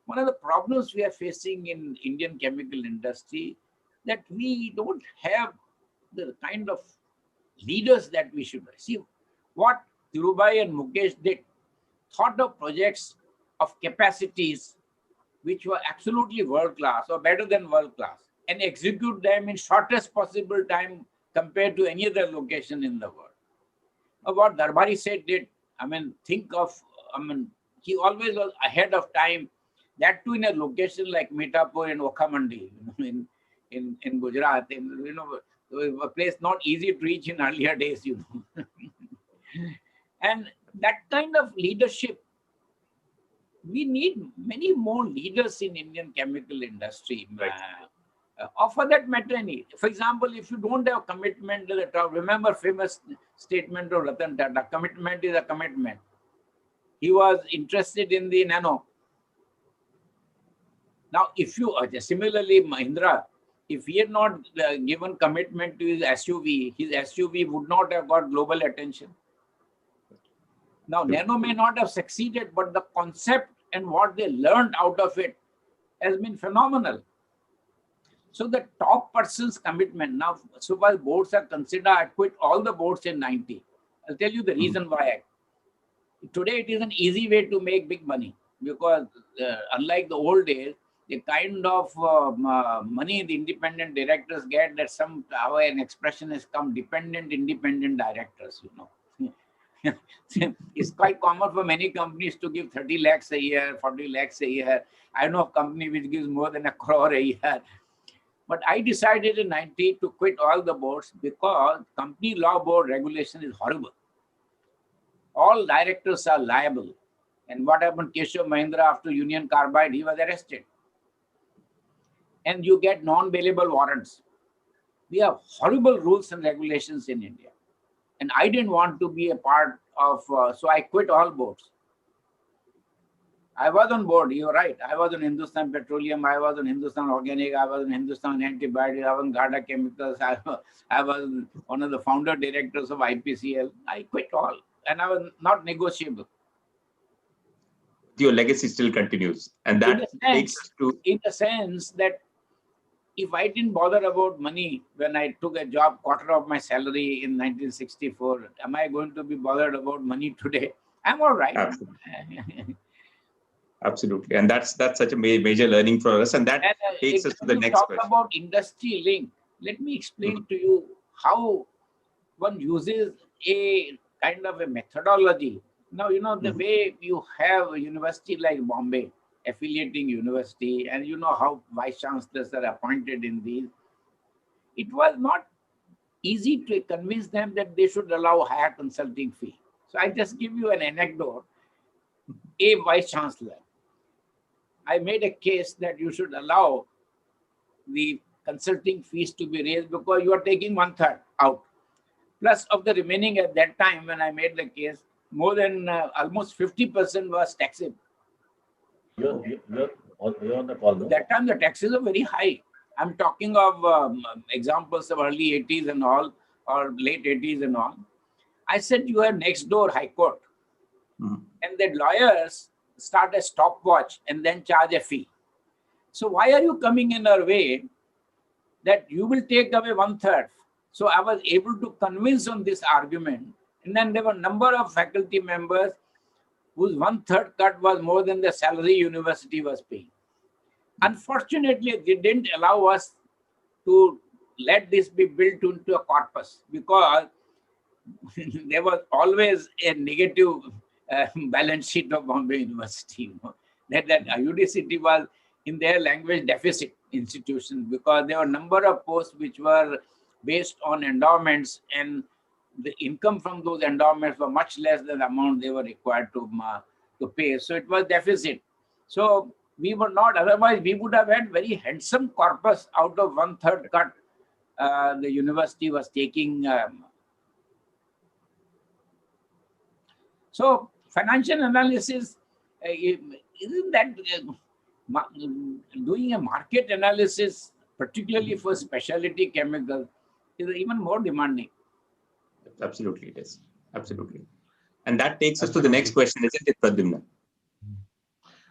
one of the problems we are facing in Indian chemical industry, that we don't have the kind of leaders that we should see. What Dhirubhai and Mukesh did, thought of projects of capacities which were absolutely world-class or better than world-class, and execute them in shortest possible time compared to any other location in the world. What Darbari said did, he always was ahead of time, that too in a location like Mitapur and Okhamandi, in Gujarat, a place not easy to reach in earlier days, And that kind of leadership, we need many more leaders in Indian chemical industry. Right. Or for that matter, for example, if you don't have commitment to the top, remember famous statement of Ratan Tata, commitment is a commitment. He was interested in the nano. Now, if you, similarly, Mahindra, if he had not given commitment to his SUV would not have got global attention. Now, nano may not have succeeded, but the concept and what they learned out of it has been phenomenal. So the top person's commitment, now, so far boards are considered, I quit all the boards in 90. I'll tell you the reason why. Today, it is an easy way to make big money because unlike the old days, the kind of money the independent directors get, that somehow an expression has come, dependent, independent directors, It's quite common for many companies to give 30 lakhs a year, 40 lakhs a year. I know a company which gives more than 1 crore a year. But I decided in 90 to quit all the boards because company law board regulation is horrible. All directors are liable. And what happened, Keshav Mahindra, after Union Carbide, he was arrested. And you get non-bailable warrants. We have horrible rules and regulations in India. And I didn't want to be a part of, so I quit all boards. I was on board, you're right. I was on Hindustan Petroleum, I was on Hindustan Organic, I was on Hindustan Antibiotics, I was on Gada Chemicals, I was one of the founder directors of IPCL. I quit all, and I was not negotiable. your legacy still continues. And that takes us to... In the sense that if I didn't bother about money when I took a job, quarter of my salary in 1964, am I going to be bothered about money today? I'm all right. Absolutely. Absolutely. And that's such a major learning for us. And that takes us to the next question. Talk about industry link. Let me explain to you how one uses a kind of a methodology. Now, the way you have a university like Bombay, affiliating university, and how vice chancellors are appointed in these, it was not easy to convince them that they should allow higher consulting fee. So I just give you an anecdote. A vice chancellor, I made a case that you should allow the consulting fees to be raised because you are taking 1/3 out. Plus of the remaining at that time when I made the case, more than almost 50% was taxable. You're on the call. No? That time the taxes are very high. I'm talking of examples of early 80s and all, or late 80s and all. I said you have next door High Court. And the lawyers start a stopwatch and then charge a fee. So why are you coming in our way that you will take away 1/3? So I was able to convince on this argument. And then there were a number of faculty members whose 1/3 cut was more than the salary university was paying. Unfortunately, they didn't allow us to let this be built into a corpus because there was always a negative balance sheet of Bombay University. That UDCT was, in their language, deficit institution because there were a number of posts which were based on endowments, and the income from those endowments were much less than the amount they were required to pay. So it was deficit. So we were not, otherwise we would have had very handsome corpus out of 1/3 cut the university was taking. So financial analysis, isn't that doing a market analysis, particularly for specialty chemicals, is even more demanding. Absolutely, it is. Absolutely. And that takes us to the next question, isn't it, Pradyumna?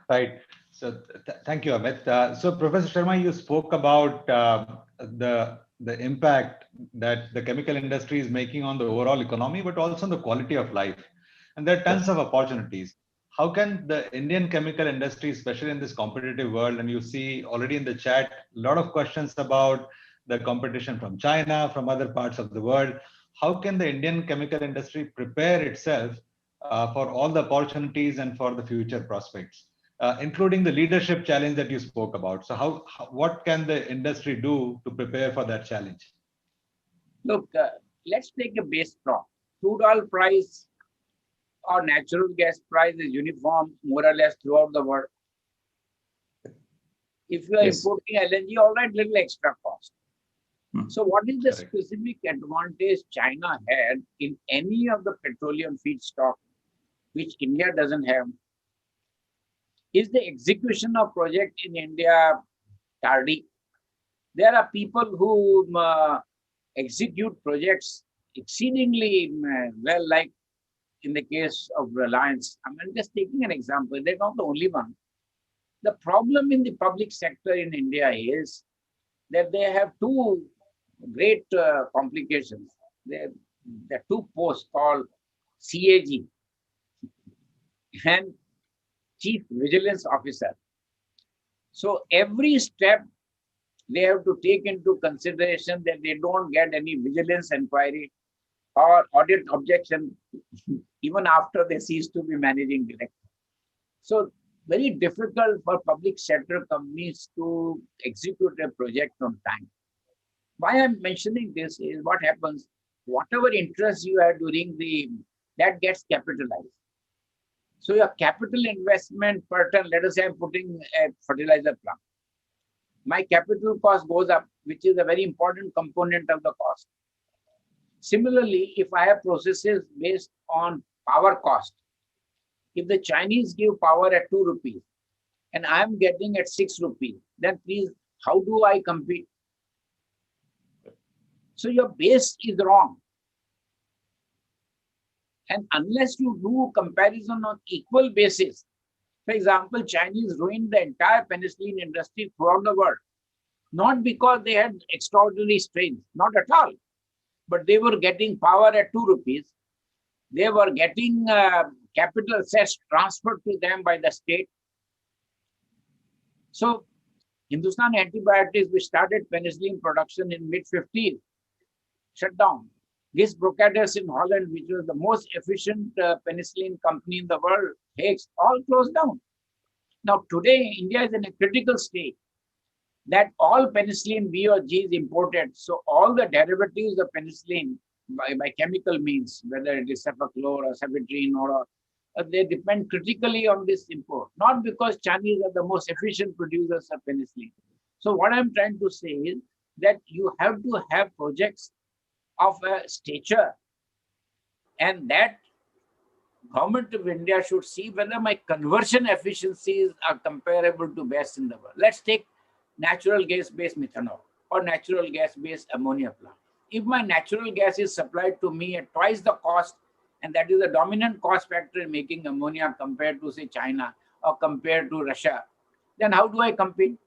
Right. So thank you, Amit. So Professor Sharma, you spoke about the impact that the chemical industry is making on the overall economy, but also on the quality of life. And there are tons of opportunities. How can the Indian chemical industry, especially in this competitive world, and you see already in the chat, a lot of questions about the competition from China, from other parts of the world. How can the Indian chemical industry prepare itself for all the opportunities and for the future prospects, including the leadership challenge that you spoke about? So what can the industry do to prepare for that challenge? Look, let's take a base prop. Crude oil price or natural gas price is uniform more or less throughout the world. If you are importing LNG, all right, little extra cost. So what is the specific advantage China had in any of the petroleum feedstock which India doesn't have? Is the execution of project in India tardy? There are people who execute projects exceedingly well, like in the case of Reliance. I'm just taking an example. They're not the only one. The problem in the public sector in India is that they have two great complications. There are two posts called CAG and Chief Vigilance Officer. So every step they have to take into consideration that they don't get any vigilance inquiry or audit objection even after they cease to be managing director. So very difficult for public sector companies to execute a project on time. Why I'm mentioning this is what happens, whatever interest you have during that gets capitalized. So your capital investment per ton, let us say I'm putting a fertilizer plant. My capital cost goes up, which is a very important component of the cost. Similarly, if I have processes based on power cost, if the Chinese give power at 2 rupees and I'm getting at 6 rupees, then please, how do I compete? So your base is wrong. And unless you do comparison on equal basis, For example, Chinese ruined the entire penicillin industry throughout the world, not because they had extraordinary strength, not at all, but they were getting power at 2 rupees. They were getting capital assets transferred to them by the state. So Hindustan Antibiotics, which started penicillin production in mid-50s, shut down. This Brocadis in Holland, which was the most efficient penicillin company in the world, Hakes, all closed down. Now today, India is in a critical state that all penicillin B or G is imported. So all the derivatives of penicillin by chemical means, whether it is cefaclor or cefetrine or they depend critically on this import, not because Chinese are the most efficient producers of penicillin. So what I'm trying to say is that you have to have projects of a stature, and that Government of India should see whether my conversion efficiencies are comparable to best in the world. Let's take natural gas-based methanol or natural gas-based ammonia plant. If my natural gas is supplied to me at twice the cost, and that is the dominant cost factor in making ammonia compared to, say, China or compared to Russia, then how do I compete?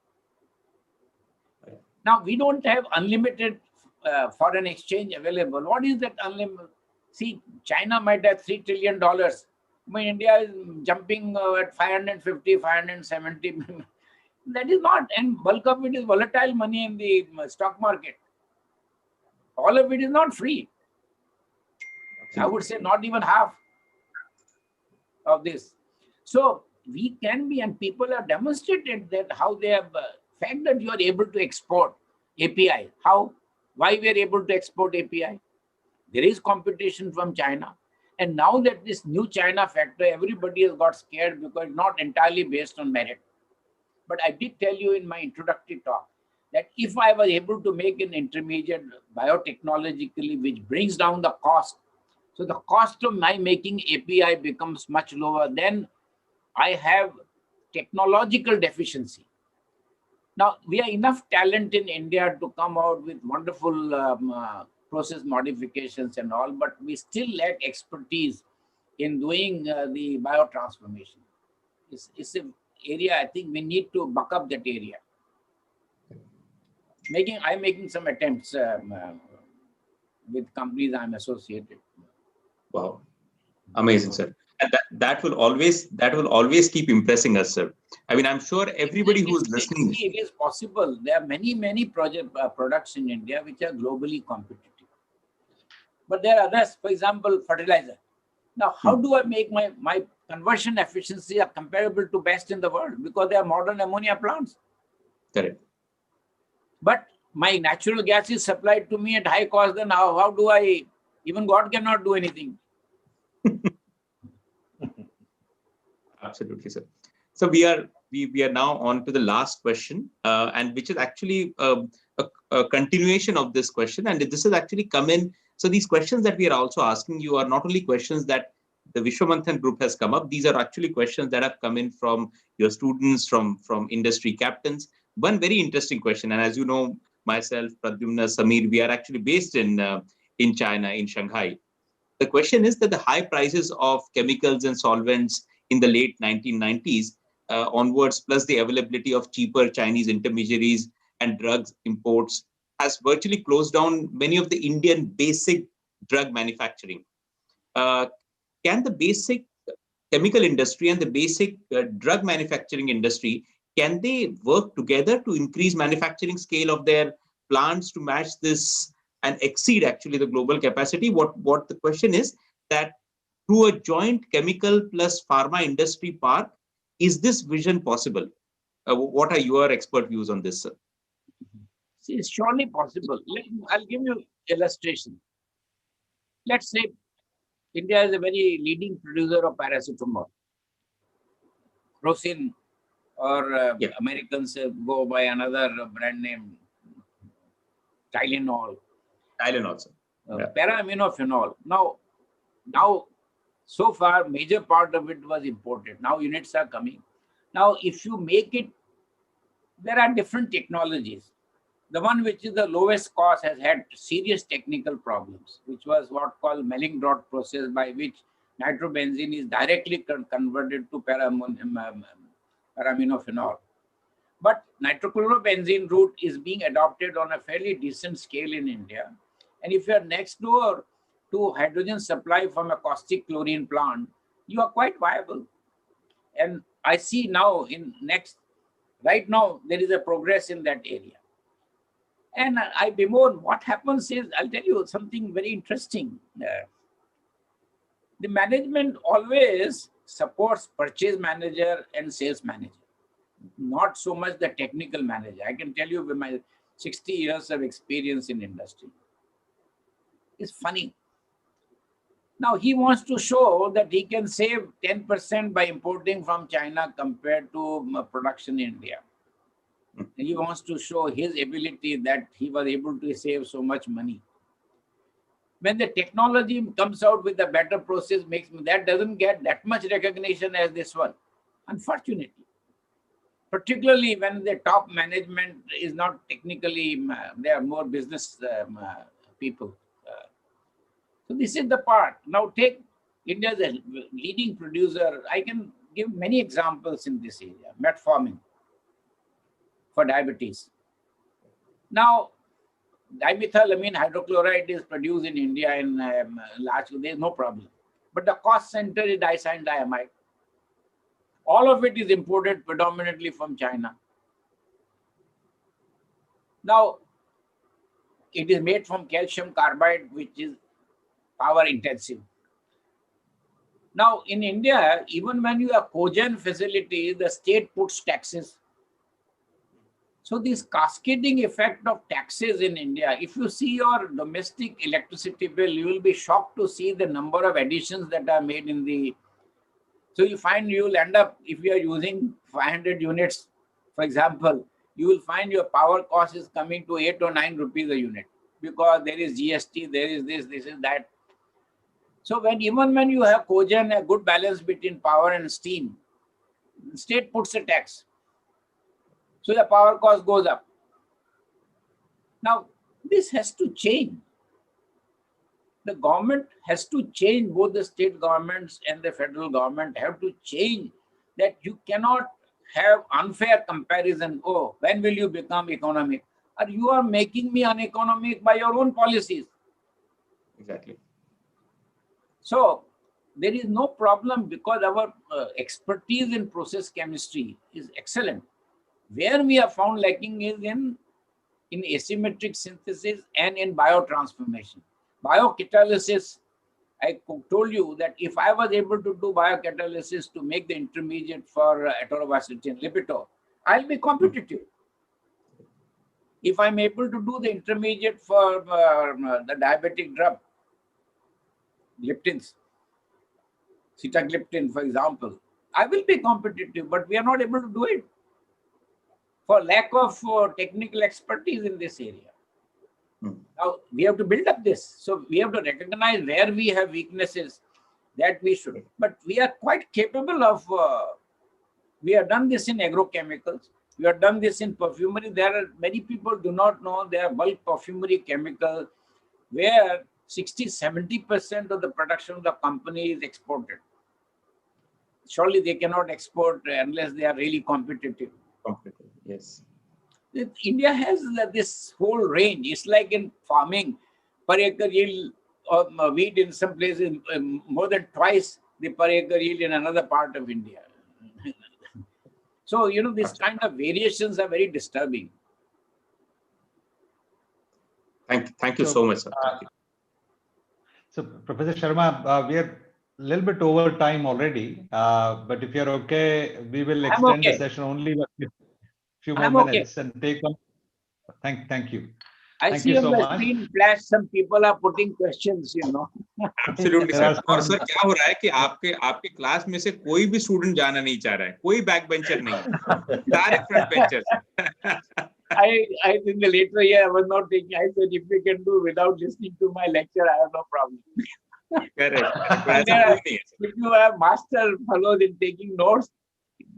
Now, we don't have unlimited foreign exchange available. What is that unlimited? See, China might have $3 trillion. I mean, India is jumping at 550, 570. That is not, and bulk of it is volatile money in the stock market. All of it is not free. I would say not even half of this. So we can be, and people have demonstrated that how they have, fact that you are able to export API. How? Why we are able to export API? There is competition from China. And now that this new China factor, everybody has got scared because it's not entirely based on merit. But I did tell you in my introductory talk that if I was able to make an intermediate biotechnologically, which brings down the cost, so the cost of my making API becomes much lower, then I have technological deficiency. Now, we are enough talent in India to come out with wonderful process modifications and all, but we still lack expertise in doing the biotransformation. It's an area I think we need to buck up that area. I'm making some attempts with companies I'm associated. Wow, amazing, sir. And that will always keep impressing us, sir. I mean, I'm sure everybody who's listening. It is possible. There are many products in India which are globally competitive. But there are others, for example, fertilizer. Now, how do I make my conversion efficiency are comparable to best in the world? Because they are modern ammonia plants. Correct. But my natural gas is supplied to me at high cost, then how do I, even God cannot do anything. Absolutely, sir. So we are now on to the last question, and which is actually a continuation of this question, and this has actually come in. So these questions that we are also asking you are not only questions that the Vishwamanthan group has come up. These are actually questions that have come in from your students, from industry captains. One very interesting question, and as you know, myself, Pradyumna, Samir, we are actually based in China, in Shanghai. The question is that the high prices of chemicals and solvents in the late 1990s onwards, plus the availability of cheaper Chinese intermediaries and drugs imports, has virtually closed down many of the Indian basic drug manufacturing. Can the basic chemical industry and the basic drug manufacturing industry, can they work together to increase manufacturing scale of their plants to match this and exceed actually the global capacity? What the question is that through a joint chemical plus pharma industry park, is this vision possible? What are your expert views on this, sir? See, it's surely possible. I'll give you illustration. Let's say India is a very leading producer of paracetamol. Rosin, or Americans go by another brand name, Tylenol. Tylenol, sir. Para-aminophenol. Now, so far, major part of it was imported. Now units are coming. Now, if you make it, there are different technologies. The one which is the lowest cost has had serious technical problems, which was what called Mellingdorf process, by which nitrobenzene is directly converted to paraminophenol. But nitrochlorobenzene route is being adopted on a fairly decent scale in India. And if you are next door to hydrogen supply from a caustic chlorine plant, you are quite viable. And I see now right now, there is a progress in that area. And I bemoan, what happens is, I'll tell you something very interesting. The management always supports purchase manager and sales manager, not so much the technical manager. I can tell you with my 60 years of experience in industry. It's funny. Now he wants to show that he can save 10% by importing from China compared to production in India. He wants to show his ability that he was able to save so much money. When the technology comes out with a better process, that doesn't get that much recognition as this one, unfortunately. Particularly when the top management is not technically, they are more business people. So this is the part. Now take India as a leading producer. I can give many examples in this area. Metformin for diabetes. Now, dimethylamine hydrochloride is produced in India in large, there is no problem. But the cost center is dicyandiamide. All of it is imported predominantly from China. Now, it is made from calcium carbide, which is power intensive. Now, in India, even when you have cogen facility, the state puts taxes. So this cascading effect of taxes in India, if you see your domestic electricity bill, you will be shocked to see the number of additions that are made in the... So you find you will end up, if you are using 500 units, for example, you will find your power cost is coming to 8 or 9 rupees a unit because there is GST, there is this is that. So even when you have cogen, a good balance between power and steam, the state puts a tax. So the power cost goes up. Now, this has to change. The government has to change, both the state governments and the federal government have to change that you cannot have unfair comparison. Oh, when will you become economic? Or you are making me uneconomic by your own policies. Exactly. So there is no problem because our expertise in process chemistry is excellent. Where we are found lacking is in asymmetric synthesis and in biotransformation. Biocatalysis, I told you that if I was able to do biocatalysis to make the intermediate for atorvastatin, Lipitor, I'll be competitive. If I'm able to do the intermediate for the diabetic drug, gliptins, sitagliptin, for example, I will be competitive, but we are not able to do it for lack of technical expertise in this area. Now, we have to build up this. So we have to recognize where we have weaknesses that we should. But we are quite capable of, we have done this in agrochemicals. We have done this in perfumery. There are many people do not know there are bulk perfumery chemicals where 60-70% of the production of the company is exported. Surely they cannot export unless they are really competitive. Competitive, yes. India has this whole range. It's like in farming, per acre yield of wheat in some places more than twice the per acre yield in another part of India. So, this kind of variations are very disturbing. Thank you so much, sir. So, Professor Sharma, we are a little bit over time already, but if you're okay, we will extend the session only a few more minutes and take one. Thank you. I see on the screen flash some people are putting questions, Absolutely, sir. और sir क्या हो रहा है कि आपके class में से कोई भी स्टूडेंट जाना नहीं चाह रहा है, कोई बैक बेंचर नहीं है, direct front bencher. I in the later year I was not thinking. I said if we can do without listening to my lecture, I have no problem. Correct. If you have master fellows in taking notes,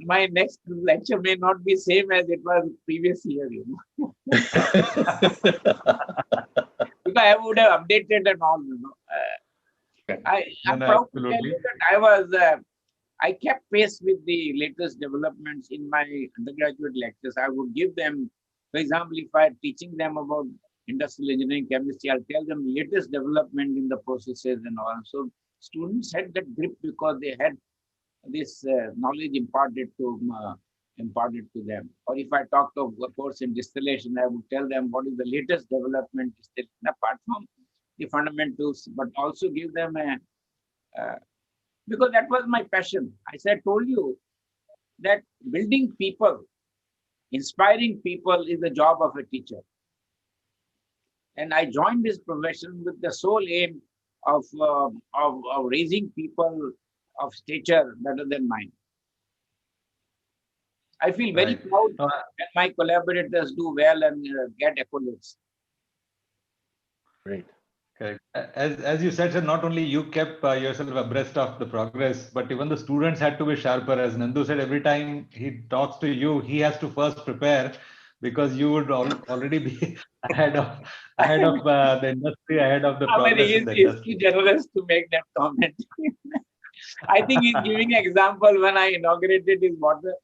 my next lecture may not be same as it was previous year, Because I would have updated and all, I'm No, proud to tell absolutely. you that I kept pace with the latest developments in my undergraduate lectures. I would give them, for example, if I'm teaching them about industrial engineering, chemistry, I'll tell them latest development in the processes and all. So students had that grip because they had this knowledge imparted to them. Or if I talked of a course in distillation, I would tell them what is the latest development distillation, apart from the fundamentals, but also give them because that was my passion. As I told you that building people, inspiring people is the job of a teacher. And I joined this profession with the sole aim of raising people of stature better than mine. I feel very Right. proud No, when my collaborators do well and get accolades. Great. correct. As you said, sir, not only you kept yourself abreast of the progress, but even the students had to be sharper. As Nandu said, every time he talks to you, he has to first prepare because you would already be ahead of the industry, ahead of the I mean, progress in the he's too industry. generous to make that comment. I think he's giving an example when I inaugurated his water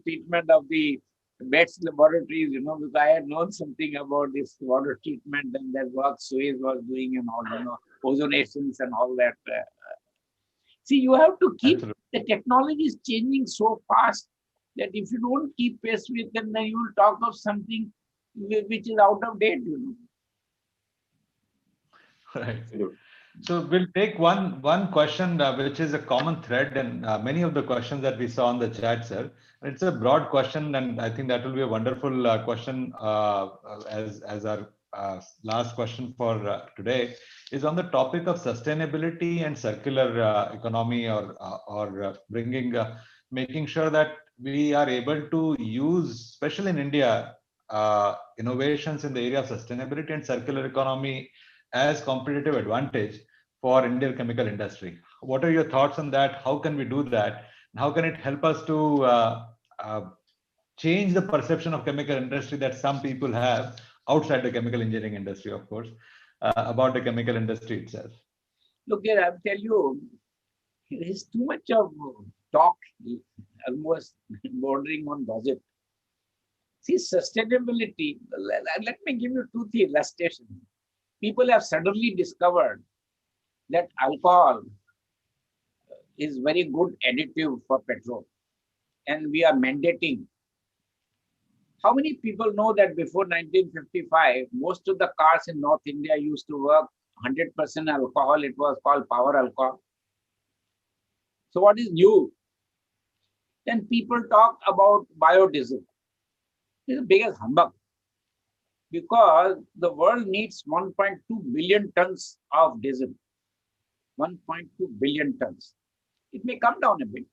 treatment of the Betts laboratories, because I had known something about this water treatment and that work Suez was doing and all, ozonations and all that. See, you have to keep, Absolutely. the technology is changing so fast that if you don't keep pace with them, then you will talk of something which is out of date. Right. Absolutely. So we'll take one question which is a common thread in many of the questions that we saw on the chat, sir. It's a broad question, and I think that will be a wonderful question as our last question for today is on the topic of sustainability and circular economy, or bringing making sure that we are able to use, especially in India, innovations in the area of sustainability and circular economy as competitive advantage for Indian chemical industry. What are your thoughts on that? How can we do that? And how can it help us to uh, change the perception of chemical industry that some people have outside the chemical engineering industry, of course, about the chemical industry itself? Look here, I'll tell you, there is too much of talk, almost bordering on gossip. See, sustainability, let me give you 2, 3 illustrations. People have suddenly discovered that alcohol is very good additive for petrol, and we are mandating. How many people know that before 1955, most of the cars in North India used to work 100% alcohol? It was called power alcohol. So what is new? Then people talk about biodiesel. This is the biggest humbug because the world needs 1.2 billion tons of diesel. 1.2 billion tons. It may come down a bit.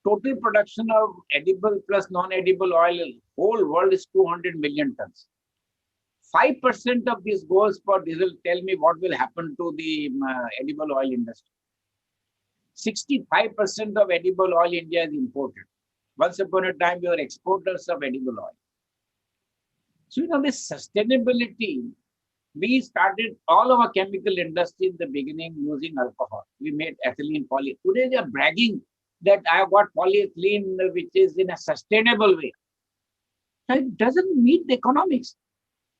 Total production of edible plus non-edible oil, whole world is 200 million tons. 5% of this goes for diesel. Tell me what will happen to the edible oil industry. 65% of edible oil India is imported. Once upon a time, we were exporters of edible oil. So, this sustainability, we started all our chemical industry in the beginning using alcohol. We made ethylene, poly. Today, they are bragging that I have got polyethylene, which is in a sustainable way. So it doesn't meet the economics.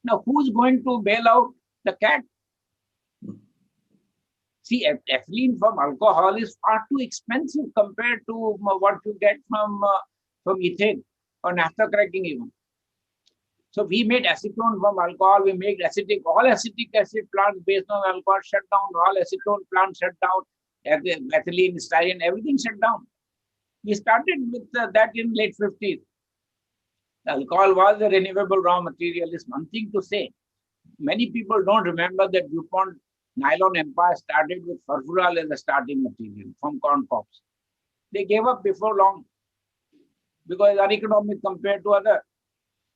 Now, who's going to bail out the cat? See, ethylene from alcohol is far too expensive compared to what you get from ethane or naphtha cracking even. So we made acetone from alcohol. We made all acetic acid plants based on alcohol shut down. All acetone plants shut down. Ethylene, styrene, everything shut down. We started with that in late 50s. Alcohol was a renewable raw material. Is one thing to say. Many people don't remember that DuPont nylon empire started with furfural as a starting material from corn cobs. They gave up before long because it's uneconomic compared to other.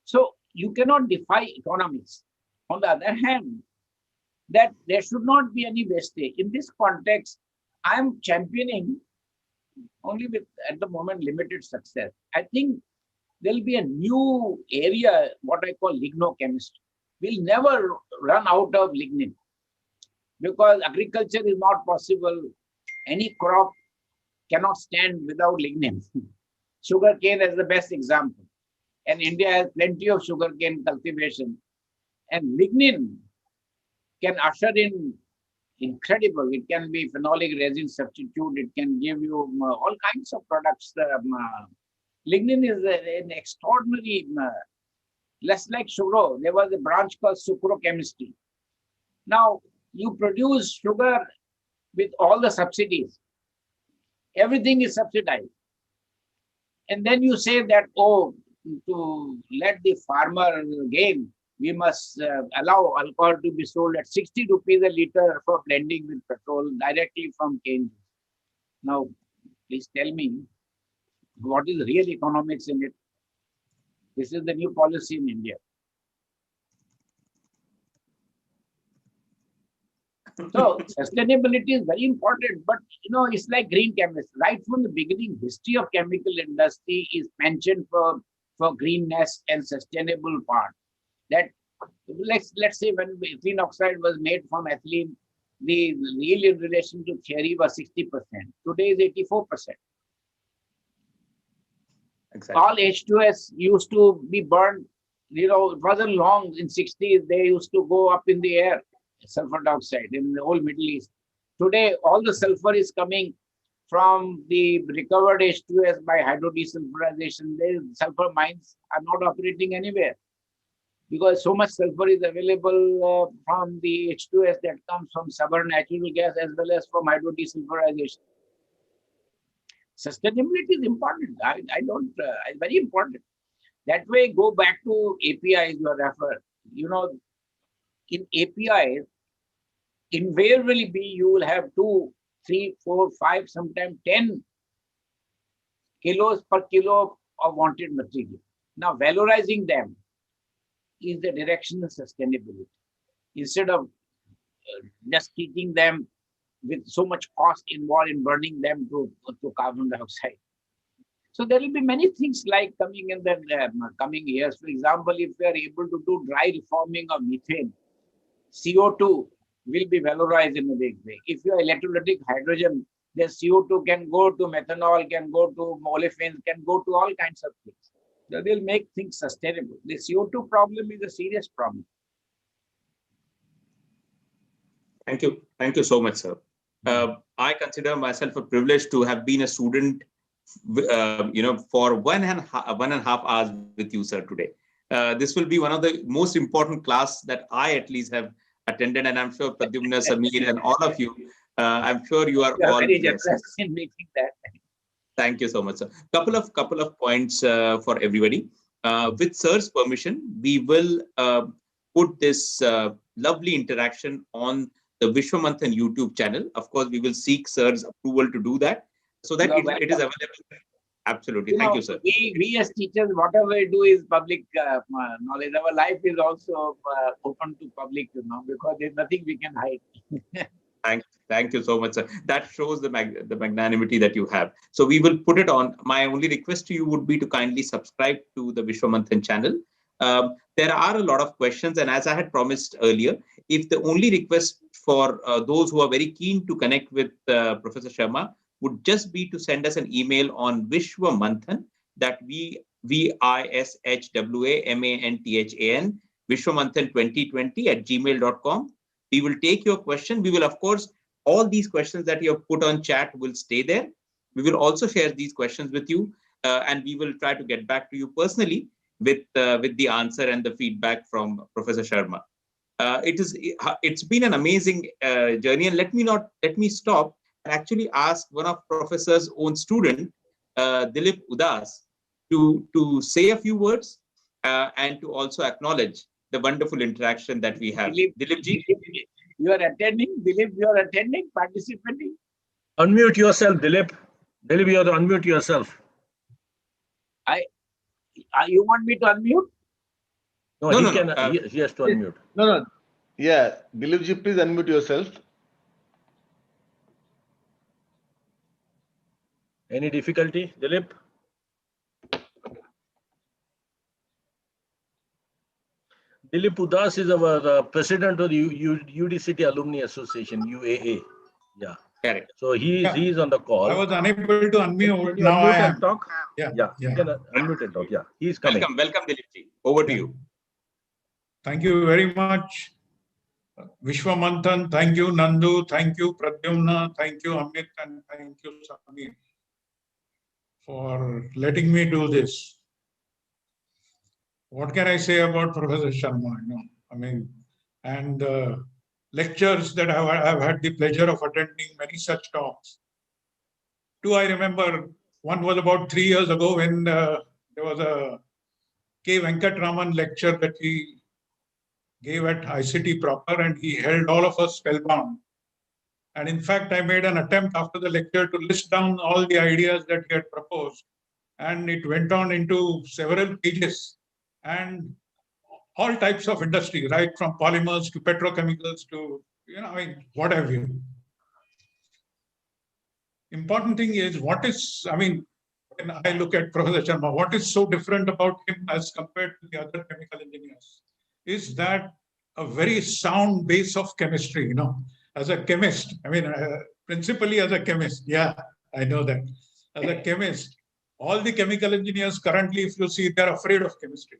So you cannot defy economics. On the other hand, that there should not be any wastage. In this context, I am championing only with, at the moment, limited success. I think there'll be a new area, what I call lignochemistry. We'll never run out of lignin. because agriculture is not possible. Any crop cannot stand without lignin. Sugarcane is the best example. And India has plenty of sugarcane cultivation. And lignin can usher in incredible. It can be phenolic resin substitute. It can give you all kinds of products. Lignin is an extraordinary, less like sugar. There was a branch called sucrochemistry. Now, you produce sugar with all the subsidies. Everything is subsidized. And then you say that, oh, to let the farmer gain, we must allow alcohol to be sold at 60 rupees a liter for blending with petrol directly from cane. Now, please tell me, what is real economics in it? This is the new policy in India. So sustainability is very important, but it's like green chemistry. Right from the beginning, history of chemical industry is mentioned for greenness and sustainable part. That let's say when ethylene oxide was made from ethylene, the real in relation to theory was 60%. Today is 84%. Exactly. All H2S used to be burned. It wasn't long. In 60s, they used to go up in the air, sulfur dioxide in the whole Middle East. Today, all the sulfur is coming from the recovered H2S by hydrodesulfurization. The sulfur mines are not operating anywhere because so much sulfur is available from the H2S that comes from stubborn natural gas as well as from hydrodesulfurization. Sustainability is important. It's very important. That way, go back to APIs you refer. In APIs, invariably you will have 2, 3, 4, 5, sometimes 10 kilos per kilo of wanted material. Now, valorizing them is the direction of sustainability. Instead of just treating them with so much cost involved in burning them to carbon dioxide. So there will be many things like coming in the coming years. For example, if we are able to do dry reforming of methane, CO2 will be valorized in a big way. If you are electrolytic hydrogen, the CO2 can go to methanol, can go to olefins, can go to all kinds of things. That will make things sustainable. The CO2 problem is a serious problem. Thank you. Thank you so much, sir. I consider myself a privilege to have been a student, for 1.5 hours with you, sir, today. This will be one of the most important class that I at least have attended, and I'm sure Pradyumna, Samir, and all of you, I'm sure you are all very generous in making that. Thank you so much, sir. Couple of points for everybody. With sir's permission, we will put this lovely interaction on the Vishwamanthan YouTube channel. Of course, we will seek sir's approval to do that, so that it is available. Absolutely. Thank you, sir. We as teachers, whatever we do is public knowledge. Our life is also open to public, because there's nothing we can hide. Thank you so much, sir. That shows the magnanimity that you have. So we will put it on. My only request to you would be to kindly subscribe to the Vishwamanthan channel. There are a lot of questions, and as I had promised earlier, if the only request for those who are very keen to connect with Professor Sharma would just be to send us an email on Vishwamanthan, that Vishwamanthan, Vishwamanthan 2020 at gmail.com. We will take your question. We will, of course, all these questions that you have put on chat will stay there. We will also share these questions with you, and we will try to get back to you personally with the answer and the feedback from Professor Sharma. It's been an amazing journey, and let me stop and actually ask one of Professor's own student, Dilip Udas, to say a few words and to also acknowledge the wonderful interaction that we have. Dilip ji, you are attending. Dilip, you are attending, participating. Unmute yourself, Dilip. Dilip, you have to unmute yourself. You want me to unmute? No, he has to unmute. No. Yeah, Dilip ji, please unmute yourself. Any difficulty, Dilip? Dilip Udas is our president of the UD City Alumni Association, UAA. Yeah. Correct. So he is on the call. I was unable to unmute. Can you Now I unmute am. and talk? Yeah. Yeah. Yeah. You can unmute and talk. Yeah. He's coming. Welcome, Dilipji. Over to Yeah. you. Thank you very much, Vishwamanthan. Thank you, Nandu. Thank you, Pradyumna. Thank you, Amit. And thank you, Samir, for letting me do this. What can I say about Professor Sharma? I mean, and lectures that I've had the pleasure of attending many such talks. Two, I remember one was about 3 years ago when there was a K. Venkatraman lecture that he gave at ICT proper, and he held all of us spellbound. And in fact, I made an attempt after the lecture to list down all the ideas that he had proposed. And it went on into several pages and all types of industry, right from polymers to petrochemicals to, what have you. Important thing is when I look at Professor Sharma, what is so different about him as compared to the other chemical engineers is that a very sound base of chemistry, as a chemist, principally as a chemist. Yeah, I know that. As a chemist, all the chemical engineers currently, if you see, they're afraid of chemistry.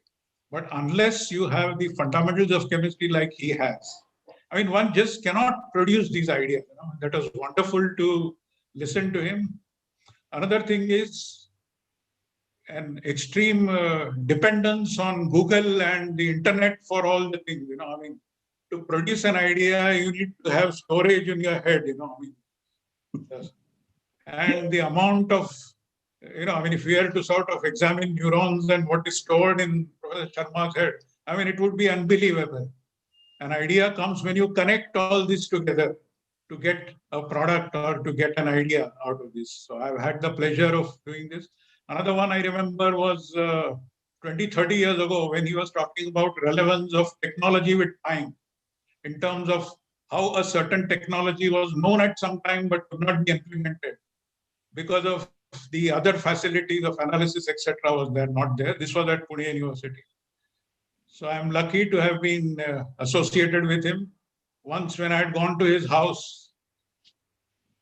But unless you have the fundamentals of chemistry like he has, one just cannot produce these ideas. That was wonderful to listen to him. Another thing is an extreme dependence on Google and the internet for all the things. To produce an idea, you need to have storage in your head. And the amount of, if we are to sort of examine neurons and what is stored in Professor Sharma's head, it would be unbelievable. An idea comes when you connect all this together to get a product or to get an idea out of this. So I've had the pleasure of doing this. Another one I remember was 20, 30 years ago when he was talking about relevance of technology with time in terms of how a certain technology was known at some time but could not be implemented because of the other facilities of analysis, etc. was there, not there. This was at Pune University. So I'm lucky to have been associated with him. Once when I had gone to his house,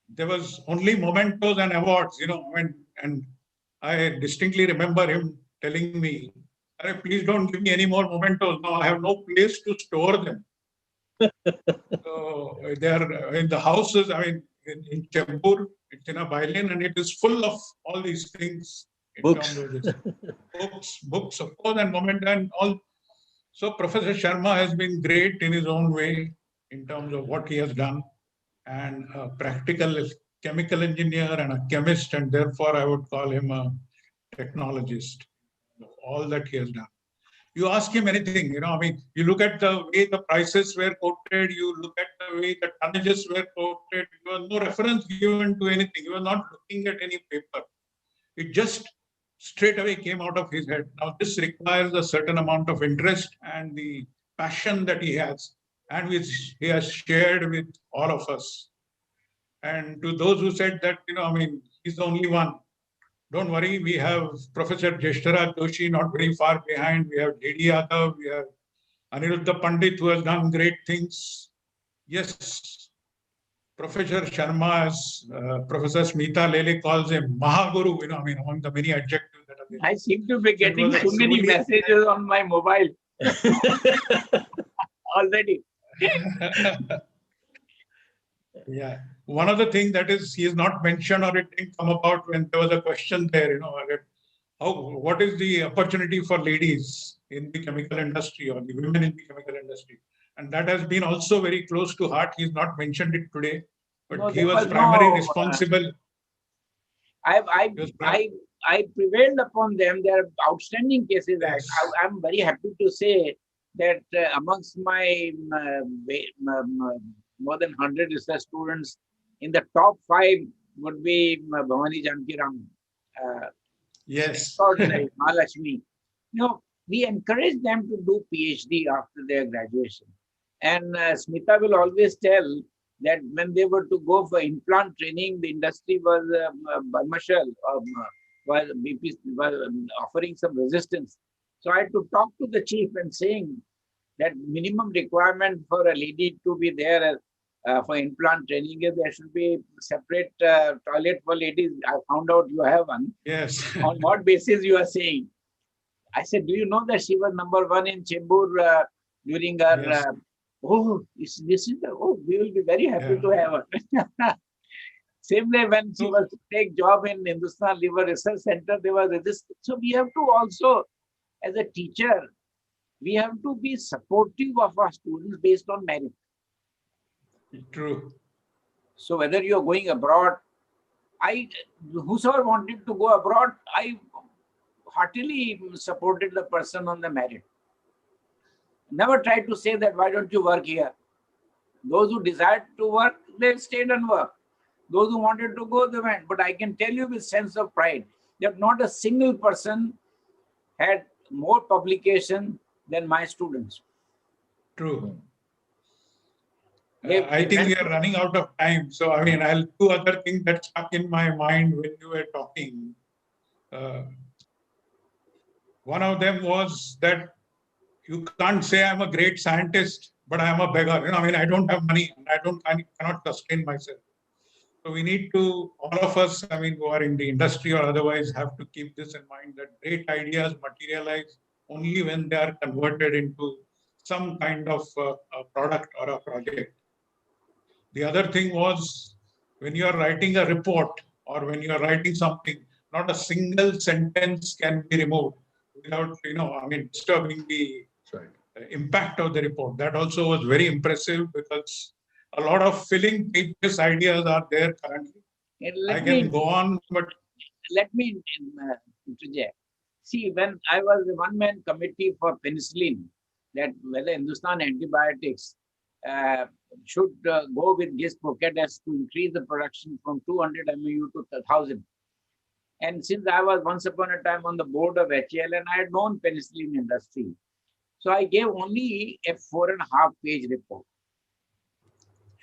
there was only mementos and awards, and I distinctly remember him telling me, please don't give me any more mementos. Now I have no place to store them. So they are in the houses, in Chembur, it's in a violin, and it is full of all these things. Books. Books, of course, and memento and all. So Professor Sharma has been great in his own way in terms of what he has done, and a practical chemical engineer and a chemist, and therefore I would call him a technologist. All that he has done. You ask him anything, you look at the way the prices were quoted, you look at the way the tonnages were quoted, there was no reference given to anything. You were not looking at any paper. It just straight away came out of his head. Now, this requires a certain amount of interest and the passion that he has, and which he has shared with all of us. And to those who said that, he's the only one, don't worry, we have Professor Jeshtaraj Doshi not very far behind. We have D.D. Yadav, we have Aniruddha Pandit, who has done great things. Yes, Professor Sharma, as Professor Smita Lele calls him, Mahaguru, among the many adjectives that are there. I seem to be getting so so many messages on my mobile already. Yeah. One of the things that is he is not mentioned, or it didn't come about when there was a question there, what is the opportunity for ladies in the chemical industry or the women in the chemical industry? And that has been also very close to heart. He's not mentioned it today, but No, he was primarily responsible. I prevailed upon them. There are outstanding cases. Yes. I'm very happy to say that amongst my more than 100 research students, in the top 5 would be Bhavani Jankiram. Yes. Extraordinary, Mahalakshmi. We encourage them to do PhD after their graduation. And Smita will always tell that when they were to go for implant training, the industry was was offering some resistance. So I had to talk to the chief and saying that minimum requirement for a lady to be there for implant training is there should be separate toilet for ladies. I found out you have one. Yes. On what basis you are saying? I said, do you know that she was #1 in Chembur during her? Yes. Oh, this is the, oh, we will be very happy Yeah. to have her. Same way when she So- was to take job in Hindustan Liver Research Center, there was resistance. So we have to also, as a teacher, we have to be supportive of our students based on merit. True. So whether you are going abroad, whosoever wanted to go abroad, I heartily supported the person on the merit. Never tried to say that, why don't you work here? Those who desired to work, they stayed and worked. Those who wanted to go, they went. But I can tell you with sense of pride that not a single person had more publication than my students. True. They I think went we are running out of time. So, I mean, I'll two other things that stuck in my mind when you were talking. One of them was that you can't say I'm a great scientist, but I'm a beggar. You know, I mean, I don't have money and I cannot sustain myself. So we need to, all of us, I mean, who are in the industry or otherwise, have to keep this in mind that great ideas materialize only when they are converted into some kind of a product or a project. The other thing was when you are writing a report or when you are writing something, not a single sentence can be removed without, you know, I mean, disturbing the impact of the report. That also was very impressive because a lot of filling pages ideas are there currently. I can go on, but let me interject. See, when I was the one-man committee for penicillin, that whether Hindustan Antibiotics should go with GIS Procatus to increase the production from 200 MAU to 1,000. And since I was once upon a time on the board of HAL and I had known penicillin industry, so I gave only a 4.5-page report.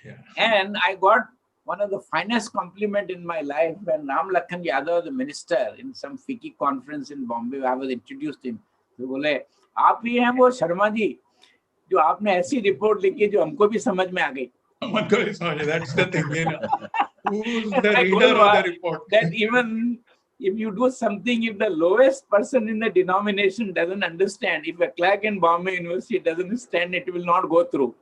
yeah. And I got one of the finest compliment in my life when Ram Lakhan Yadav, the minister, in some FICCI conference in Bombay, I was introduced him. तो बोले आप ही हैं वो शर्मा जी जो आपने ऐसी report लिखी जो हमको भी समझ में आ गई. That's the thing, you know. Who's the I reader told of the report? that even if you do something, if the lowest person in the denomination doesn't understand, if a clerk in Bombay University doesn't understand, it will not go through.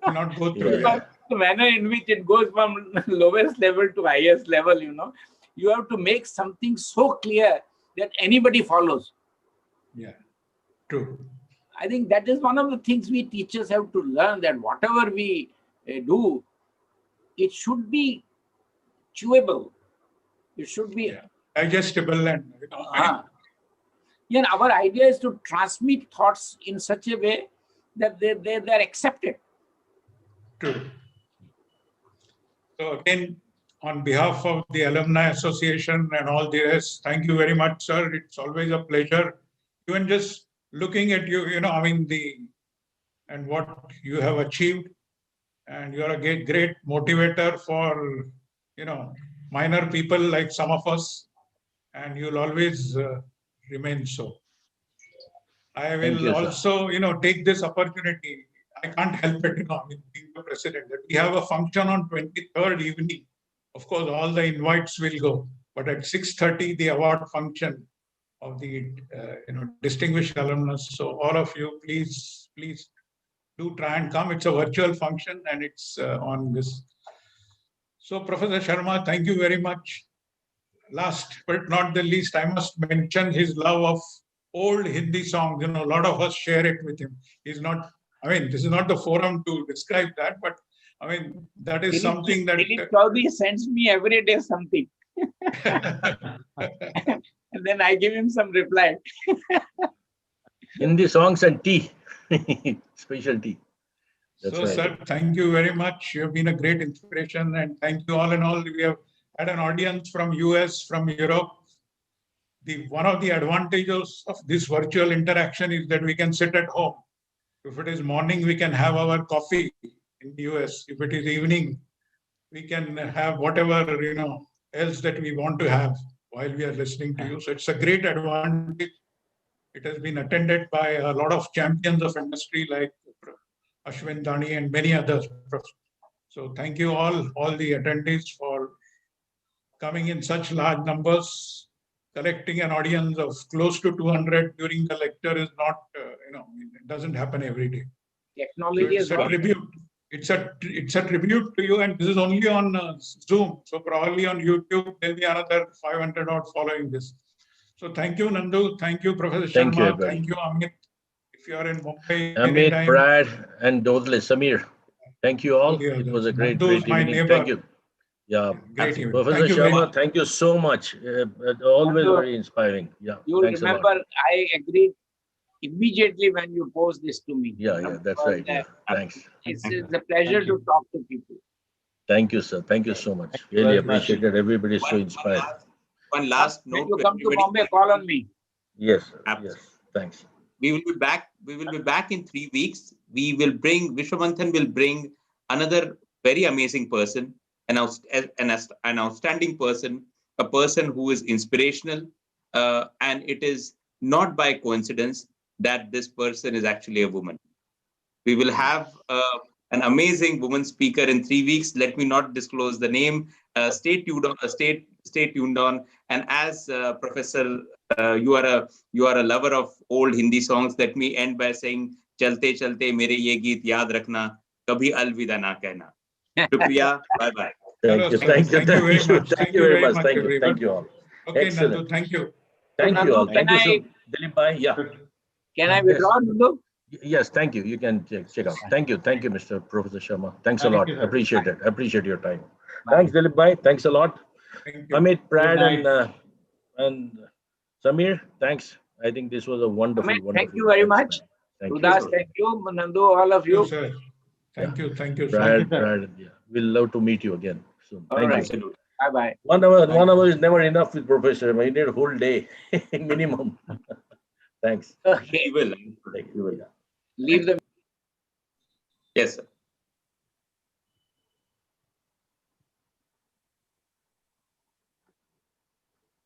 Not go through. Yeah. The manner in which it goes from lowest level to highest level, you know, you have to make something so clear that anybody follows. Yeah, true. I think that is one of the things we teachers have to learn, that whatever we do, it should be chewable. It should be digestible and, you know, yeah, our idea is to transmit thoughts in such a way that they're accepted. true. So again, on behalf of the Alumni Association and all the rest, thank you very much, sir. It's always a pleasure. Even just looking at you, you know, I mean, and what you have achieved, and you're a great motivator for, you know, minor people like some of us, and you'll always remain so. I will also, you know, take this opportunity. I can't help it, you know, I mean, being the president, that we have a function on 23rd evening. Of course, all the invites will go, but at 6:30, the award function of the, you know, distinguished alumnus. So all of you, please do try and come. It's a virtual function and it's on this. So Professor Sharma, thank you very much. Last but not the least, I must mention his love of old Hindi songs. You know, a lot of us share it with him. He's not, I mean, this is not the forum to describe that, but I mean, that is something that... Dilip Chaudhary sends me every day something. And then I give him some reply. Hindi songs and tea, special tea. That's so, right. sir, thank you very much. You have been a great inspiration, and thank you all in all. We have had an audience from US, from Europe. One of the advantages of this virtual interaction is that we can sit at home. If it is morning, we can have our coffee in the US. If it is evening, we can have whatever, you know, else that we want to have while we are listening to you. So it's a great advantage. It has been attended by a lot of champions of industry like Ashwin Dani, and many others. So thank you all the attendees for coming in such large numbers. Collecting an audience of close to 200 during the lecture is not, it doesn't happen every day. Technology So it's a tribute. It's a tribute to you, and this is only on Zoom. So probably on YouTube there'll be another 500 odd following this. So thank you, Nandu. Thank you, Professor Thank you, Sharma. everybody. Thank you, Amit. If you are in Mumbai Amit, anytime. Brad, and Dodle, Samir. Thank you all. Yeah, It was a great, Nandu is great my evening. neighbor. Thank you. Yeah, Great evening. Professor Thank you very Sharma, much. thank you so much. Always Nandu, very inspiring. Yeah, you'll thanks a lot. remember I agreed immediately when you posed this to me. Yeah, that's right. Yeah, thanks. It's a pleasure to talk to people. Thank you, sir. Thank you so much. Thank you Really very much. appreciate it. Everybody is so inspired. One last When note you to come to everybody. Bombay, call on me. Yes, sir. Yes, thanks. We will be back. We will be back in 3 weeks. We will bring Vishwamanthan will bring another very amazing person, an outstanding person, a person who is inspirational, and it is not by coincidence that this person is actually a woman. We will have an amazing woman speaker in 3 weeks. Let me not disclose the name. Stay tuned on. Stay tuned on. And as Professor, you are a lover of old Hindi songs. Let me end by saying, "Chalte chalte mere ye geet yaad rakhna, kabhi alvida na kehna." Shukriya. Bye bye. Thank you. Thank you very much. Thank you very much. Thank you all. Okay, Excellent. Nandu, thank you. Thank you Nandu, all. Thank you so much. Dilip bhai. Yeah. Can I withdraw, Nandu? Yes, thank you. You can check out. Thank you, Mr. Professor Sharma. Thanks a lot. Appreciate it. Appreciate your time. Thanks, Dilip bhai. Thanks a lot. Thank you. Amit, Brad, and Samir. Thanks. I think this was a wonderful, Amit, wonderful. thank you very thanks, much. man. Thank Udas, you. thank you. Nandu, all of you. Sir. Thank you, sir. Brad. Yeah, we'll love to meet you again soon. All Thank right. you. Bye-bye. 1 hour, 1 hour is never enough with Professor. You need a whole day minimum. Thanks. Okay. You will. Thank you. Leave the Yes, sir.